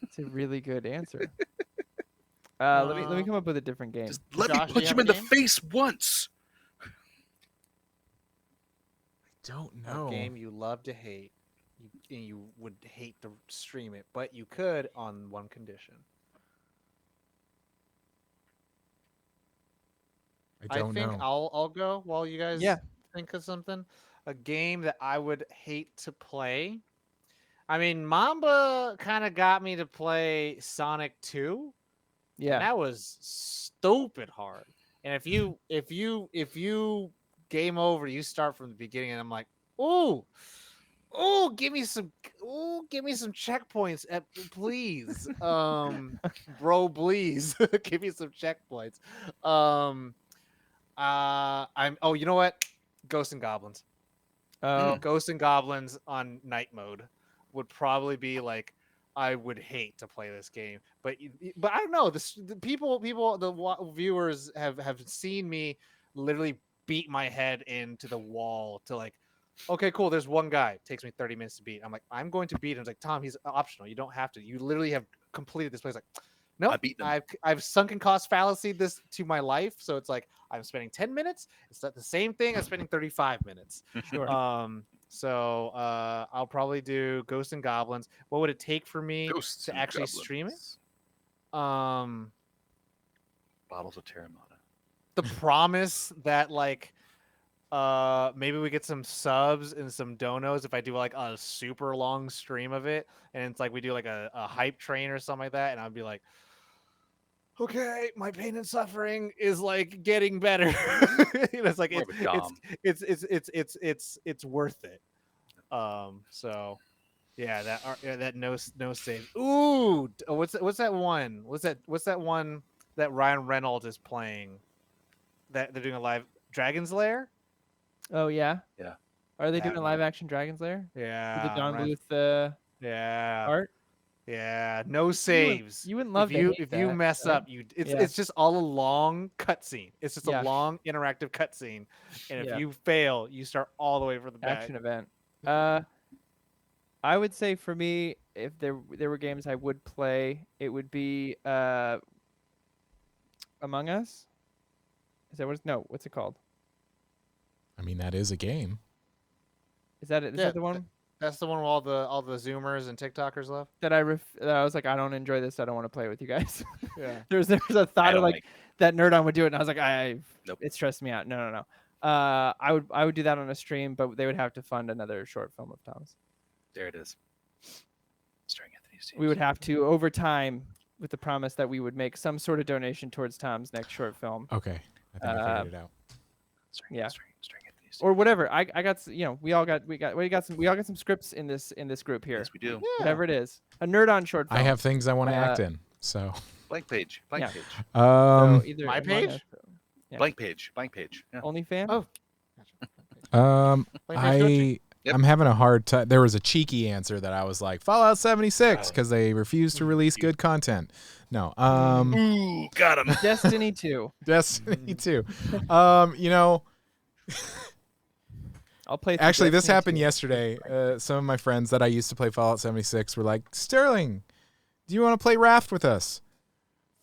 It's a really good answer. Let me come up with a different game. Just let Josh, me do punch you him have in a the game? face once. Don't know. A game you love to hate. You would hate to stream it, but you could on one condition. I don't think know. I'll go while you guys think of something. A game that I would hate to play. I mean, Mamba kind of got me to play Sonic 2. Yeah. And that was stupid hard. And if you game over, you start from the beginning, and I'm like, give me some checkpoints, please, bro, please, give me some checkpoints. You know what? Ghosts and Goblins. Ghosts and Goblins on night mode would probably be like, I would hate to play this game, but I don't know. The viewers have seen me literally beat my head into the wall to like, okay, cool. There's one guy. It takes me 30 minutes to beat. I'm like, I'm going to beat him. It's like, Tom, he's optional. You don't have to. You literally have completed this place. Like, no, I've sunken cost fallacy this to my life. So it's like I'm spending 10 minutes. It's not the same thing as spending 35 minutes. Sure. So I'll probably do Ghosts and Goblins. What would it take for me to actually stream it? Bottles of Terramana. The promise that like maybe we get some subs and some donos if I do like a super long stream of it, and it's like we do like a hype train or something like that, and I'd be like, okay, my pain and suffering is like getting better. It's like it's worth it. So yeah, that no save. Ooh, what's that one? What's that one that Ryan Reynolds is playing? That they're doing a live Dragon's Lair. Oh yeah. Yeah. Are they doing a live action Dragon's Lair? Yeah. With the Don Bluth art? Yeah. No saves. You wouldn't love if you mess up, it's just all a long cutscene. It's just a long interactive cutscene. And if you fail, you start all the way from the back. Action event. I would say for me, if there were games I would play, it would be Among Us. Is that what's it called? I mean, that is a game. Is that it? Is that the one? That's the one where all the Zoomers and TikTokers love. That I was like, I don't enjoy this. I don't want to play with you guys. Yeah. There's a thought of like that Nerd On would do it, and I was like, it stressed me out. No. I would do that on a stream, but they would have to fund another short film of Tom's. There it is. Starring Anthony Stevens. We would have to over time, with the promise that we would make some sort of donation towards Tom's next short film. Okay, I think I figured it out. Starring Anthony Stevens. Or whatever. I got we all got some scripts in this group here. Yes, we do. Yeah. Whatever it is, a Nerd On short film. I have things I want to act in. So Blank page. Yeah. Page. So either My Among page? Us- Yeah. Blank page. Yeah. OnlyFans. Oh. I'm having a hard time. There was a cheeky answer that I was like, Fallout 76, because they refused to release good content. No. Ooh, got him. Destiny 2. Destiny 2. You know, I'll play. actually, this Destiny happened 2. yesterday. Some of my friends that I used to play Fallout 76 were like, Sterling, do you want to play Raft with us?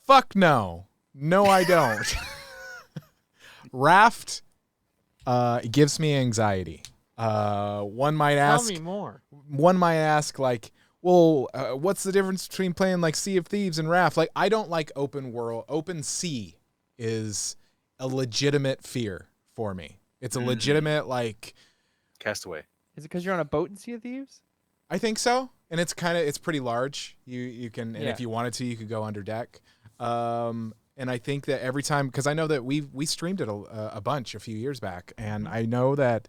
Fuck no. No, I don't. Raft gives me anxiety. One might ask. Tell me more. One might ask, like, well, what's the difference between playing like Sea of Thieves and Raft? Like, I don't like open world. Open sea is a legitimate fear for me. It's a legitimate like Castaway. Is it because you're on a boat in Sea of Thieves? I think so, and it's pretty large. You can, and if you wanted to, you could go under deck. And I think that every time, because I know that we streamed it a bunch a few years back, and I know that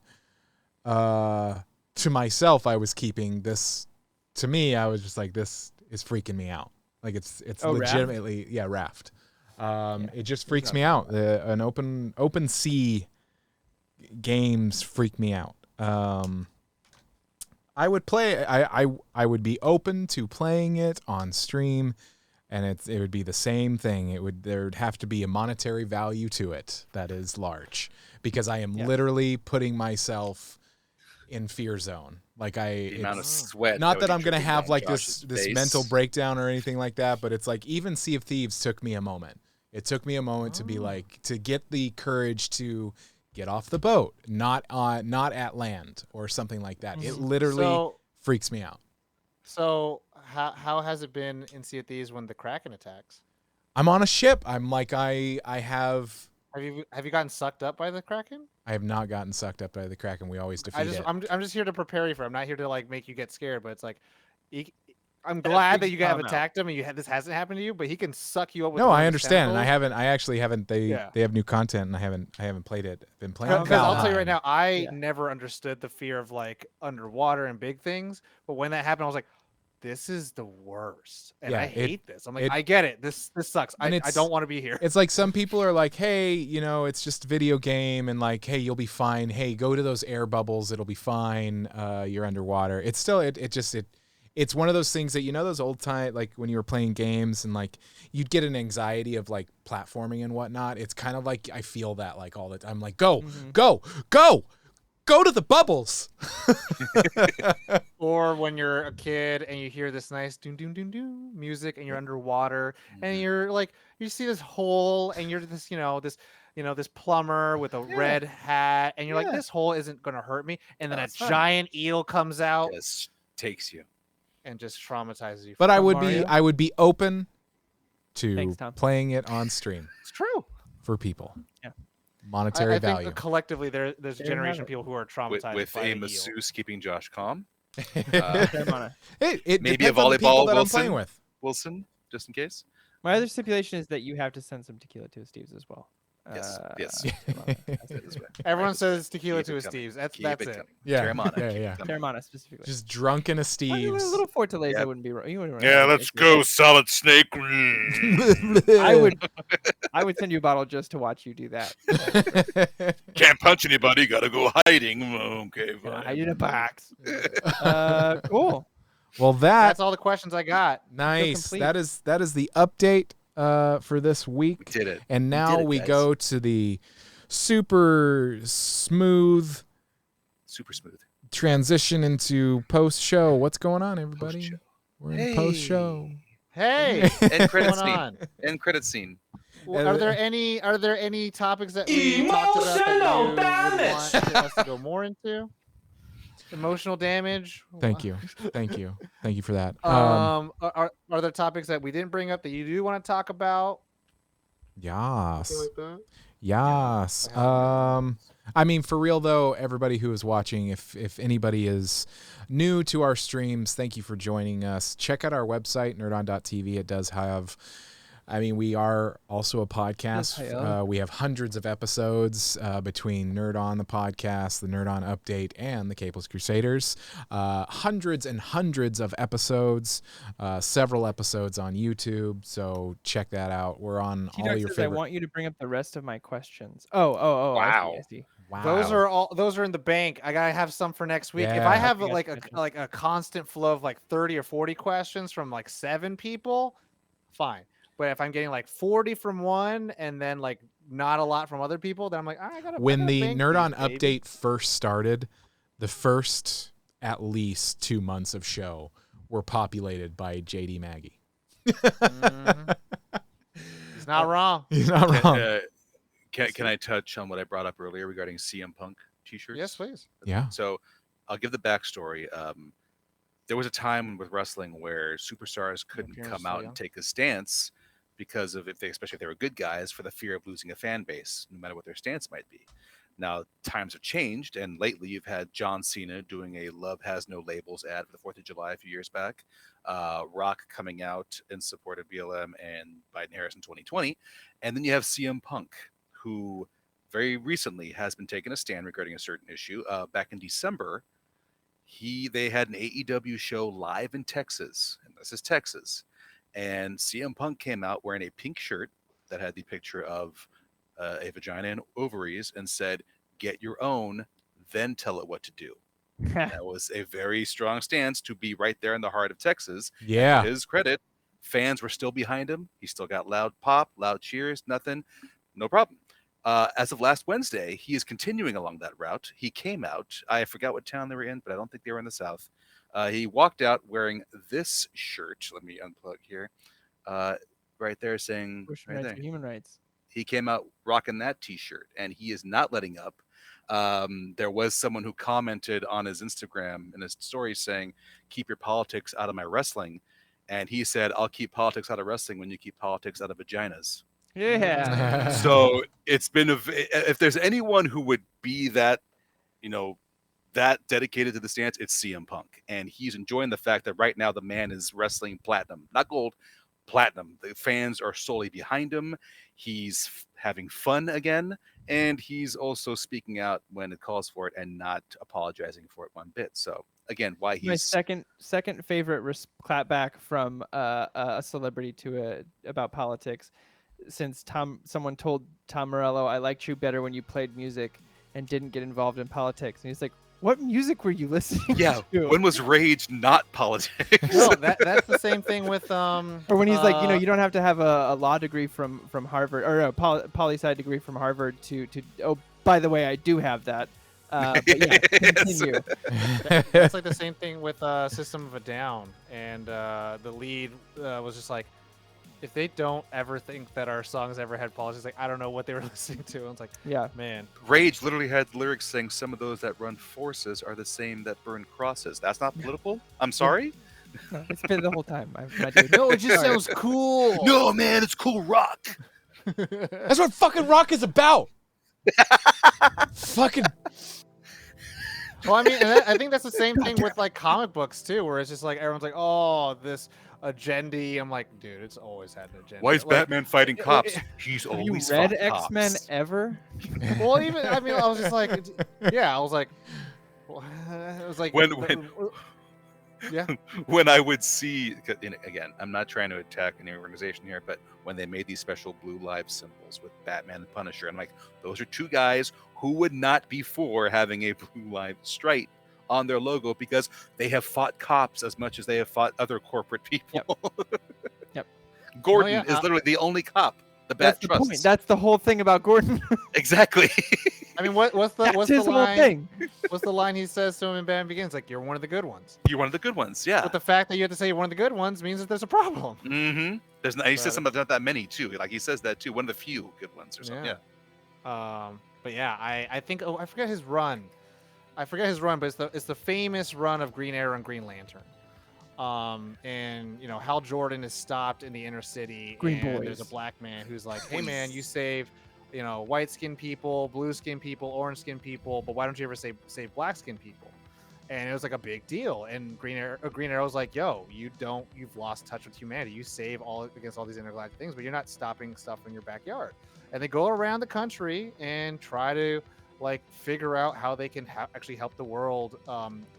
to myself I was keeping this. To me, I was just like, this is freaking me out. Like it's legitimately raft. It just freaks me out. An open sea games freak me out. I would play. I would be open to playing it on stream, and it would be the same thing. There'd have to be a monetary value to it that is large, because I am literally putting myself in fear zone. Like the amount of sweat. Not that I'm gonna have like this mental breakdown or anything like that, but it's like even Sea of Thieves took me a moment. It took me a moment to be like, to get the courage to get off the boat, not at land or something like that. It literally freaks me out. So how has it been in Sea of Thieves when the Kraken attacks? I'm on a ship. I'm like I have. Have you gotten sucked up by the Kraken? I have not gotten sucked up by the Kraken. We always defeat it. I'm just here to prepare you for it. I'm not here to like make you get scared, but it's like, I'm glad that you have attacked him and this hasn't happened to you, but he can suck you up with No, I understand. And I actually haven't. They have new content and I haven't played it. I've been playing because I'll tell you right now, I never understood the fear of like underwater and big things, but when that happened, I was like, this is the worst, and I hate this. I'm like, I get it. This sucks. I don't want to be here. It's like some people are like, hey, it's just a video game, and like, hey, you'll be fine. Hey, go to those air bubbles. It'll be fine. You're underwater. It's still it's one of those things that those old time, like when you were playing games and like you'd get an anxiety of like platforming and whatnot. It's kind of like I feel that like all the time. I'm like, go to the bubbles. Or when you're a kid and you hear this nice doom doom doom doom music and you're underwater and you're like, you see this hole and you're this this plumber with a red hat and you're like, this hole isn't gonna hurt me, and then a giant eel comes out, just takes you and just traumatizes you. But I would be open to playing it on stream. It's true for people. Yeah. Monetary value. Think collectively, there's a generation of people who are traumatized with a masseuse keeping Josh calm. Maybe a volleyball that I'm playing with. Wilson, just in case. My other stipulation is that you have to send some tequila to Steve's as well. Yes. Everyone says tequila to a Steve's. That's it. Yeah. Terramana specifically. Just drunk in a Steve's. A little Fortaleza wouldn't be wrong. Let's go, solid snake. I would send you a bottle just to watch you do that. Can't punch anybody. Gotta go hiding. Okay, fine. Hide in a box. Cool. Well, that's all the questions I got. Nice. That is the update for this week. We did it. And now we go to the super smooth transition into post show. What's going on, everybody? Post-show. We're in post show. Hey, end credit scene. End credit scene. Well, are there any topics that we talked about that you would want us to go more into? Emotional damage. Thank you for that. Are there topics that we didn't bring up that you do want to talk about? Yes. Like that? Yes. I mean, for real though, everybody who is watching, if anybody is new to our streams, thank you for joining us. Check out our website, nerdon.tv. It does have, we are also a podcast. We have hundreds of episodes between Nerd On, the podcast, the Nerd On Update, and the Capeless Crusaders. Hundreds and hundreds of episodes, several episodes on YouTube. So check that out. We're on all your favorite. I want you to bring up the rest of my questions. Oh! Wow. I see. Wow. Those are in the bank. I gotta have some for next week. Yeah. If I have a constant flow of like 30 or 40 questions from like 7 people, fine. But if I'm getting like 40 from one and then like not a lot from other people, then I'm like, I gotta. When the Nerd On Update first started, the first at least 2 months of show were populated by JD Maggie. He's not wrong. He's not wrong. Can I touch on what I brought up earlier regarding CM Punk t-shirts? Yes, please. Yeah. So I'll give the backstory. There was a time with wrestling where superstars couldn't come out and take a stance because of especially if they were good guys, for the fear of losing a fan base, no matter what their stance might be. Now, times have changed, and lately you've had John Cena doing a Love Has No Labels ad for the 4th of July a few years back, Rock coming out in support of BLM and Biden-Harris in 2020, and then you have CM Punk, who very recently has been taking a stand regarding a certain issue. Back in December, they had an AEW show live in Texas, and this is Texas, and CM Punk came out wearing a pink shirt that had the picture of a vagina and ovaries and said, "Get your own, then tell it what to do." That was a very strong stance to be right there in the heart of Texas. Yeah. And to his credit, fans were still behind him. He still got loud pop, loud cheers, nothing, no problem. As of last Wednesday, he is continuing along that route. He came out. I forgot what town they were in, but I don't think they were in the South. He walked out wearing this shirt. Let me unplug here. Right there saying, right there, human rights. He came out rocking that T-shirt, and he is not letting up. There was someone who commented on his Instagram in his story saying, "Keep your politics out of my wrestling," and he said, "I'll keep politics out of wrestling when you keep politics out of vaginas." Yeah. So it's been if there's anyone who would be that, that dedicated to the stance, it's CM Punk, and he's enjoying the fact that right now the man is wrestling platinum, not gold, platinum. The fans are solely behind him. He's having fun again, and he's also speaking out when it calls for it and not apologizing for it one bit. So again, why he's my second favorite clapback from a celebrity about politics, since someone told Tom Morello, "I liked you better when you played music and didn't get involved in politics," and he's like, "What music were you listening to?" When was Rage not politics? No, that's the same thing with Or when he's like, you don't have to have a law degree from Harvard or a poli-sci degree from Harvard to. Oh, by the way, I do have that. But yeah, continue. That's like the same thing with System of a Down, and the lead was just like, if they don't ever think that our songs ever had politics, like, I don't know what they were listening to. And it's like, yeah, man. Rage literally had lyrics saying some of those that run forces are the same that burn crosses. That's not political? I'm sorry? No, it's been the whole time. No, it just sounds cool. No, man, it's cool rock. That's what fucking rock is about. Fucking. Well, I mean, and I think that's the same thing with like comic books too, where it's just like everyone's like, "Oh, this agenda." I'm like, dude, it's always had an agenda. Why is Batman fighting cops? He's Have always you read fought X-Men cops. ever? Well, even I mean, I was just like, yeah, I was like, it was like yeah. When I would see, again, I'm not trying to attack any organization here, but when they made these special blue live symbols with Batman and Punisher, I'm like, those are two guys who would not be for having a blue live stripe on their logo because they have fought cops as much as they have fought other corporate people. Yep. Gordon is literally the only cop the Bat That's trusts. the point. That's the whole thing about Gordon. Exactly. I mean, what's the his line? whole thing. What's the line he says to him in Batman Begins? Like, you're one of the good ones. You're one of the good ones, yeah. But the fact that you have to say you're one of the good ones means that there's a problem. Mm-hmm. There's not. He says something about that many too. Like he says that too. One of the few good ones or something. Yeah. But yeah, I think I forget his run. But it's the famous run of Green Arrow and Green Lantern. And Hal Jordan is stopped in the inner city. Green and Boys. There's a black man who's like, "Hey man, you save, white skinned people, blue skinned people, orange skinned people, but why don't you ever save black skinned people?" And it was like a big deal. And Green Arrow's like, "Yo, you've lost touch with humanity. You save against all these intergalactic things, but you're not stopping stuff in your backyard." And they go around the country and try to like figure out how they can actually help the world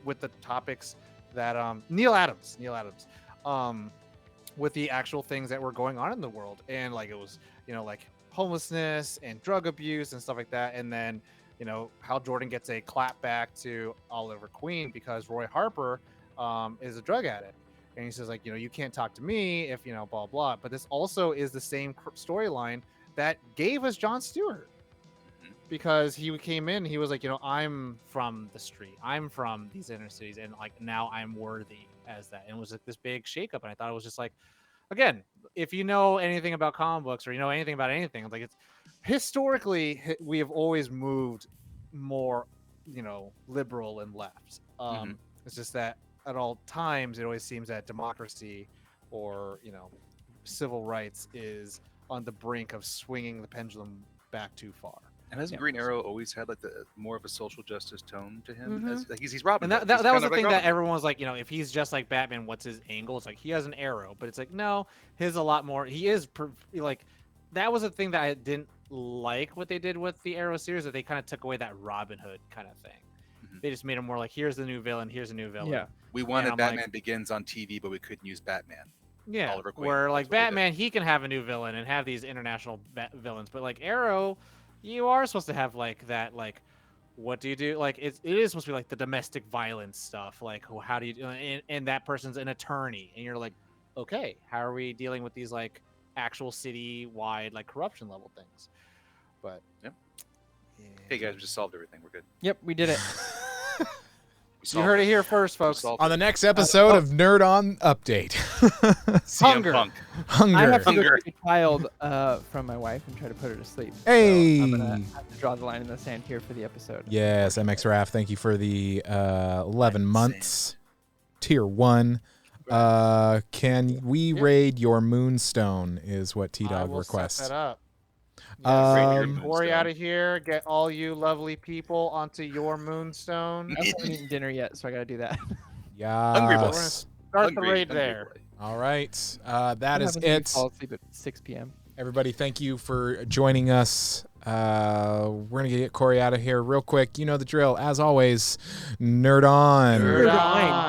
with the topics that Neil Adams with the actual things that were going on in the world. And like it was like homelessness and drug abuse and stuff like that. And then Hal Jordan gets a clap back to Oliver Queen because Roy Harper is a drug addict, and he says like you can't talk to me if blah blah. But this also is the same storyline that gave us Jon Stewart, because he came in, he was like, I'm from the street, I'm from these inner cities, and like now I'm worthy as that. And it was like this big shakeup, and I thought it was just like, again, if you know anything about comic books or anything about anything, like it's historically we have always moved more, liberal and left. It's just that at all times it always seems that democracy or civil rights is on the brink of swinging the pendulum back too far. And hasn't Green Arrow always had like the more of a social justice tone to him? Mhm. As, like he's Robin. And that was the thing that everyone was like, if he's just like Batman, what's his angle? It's like he has an arrow, but it's like no, his a lot more. He is like that was the thing that I didn't like what they did with the Arrow series, that they kind of took away that Robin Hood kind of thing. Mm-hmm. They just made him more like here's the new villain, here's a new villain. Yeah, we wanted Batman Begins on TV, but we couldn't use Batman. Yeah, where like Batman, he can have a new villain and have these international villains, but like Arrow, you are supposed to have like that, like what do you do? Like it is supposed to be like the domestic violence stuff. Like how do you do? And that person's an attorney, and you're like, okay, how are we dealing with these like actual city-wide like corruption level things? But yep. Yeah. Hey guys, we just solved everything. We're good. Yep, we did it. You heard it here first, folks. On the next episode of Nerd On Update. Hunger. Hunger. I have to go get a child from my wife and try to put her to sleep. Hey. So I'm gonna have to draw the line in the sand here for the episode. Yes, MX Raf, thank you for the 11 months. Tier 1. Can we raid your Moonstone is what T-Dog requests. Set that up. Get Corey out of here. Get all you lovely people onto your Moonstone. I haven't eaten dinner yet, so I gotta do that. Yeah. Hungry boy. We're gonna start the raid there. All right. That is it. Fall asleep at 6 p.m. Everybody, thank you for joining us. We're going to get Corey out of here real quick. You know the drill. As always, nerd on. Nerd on.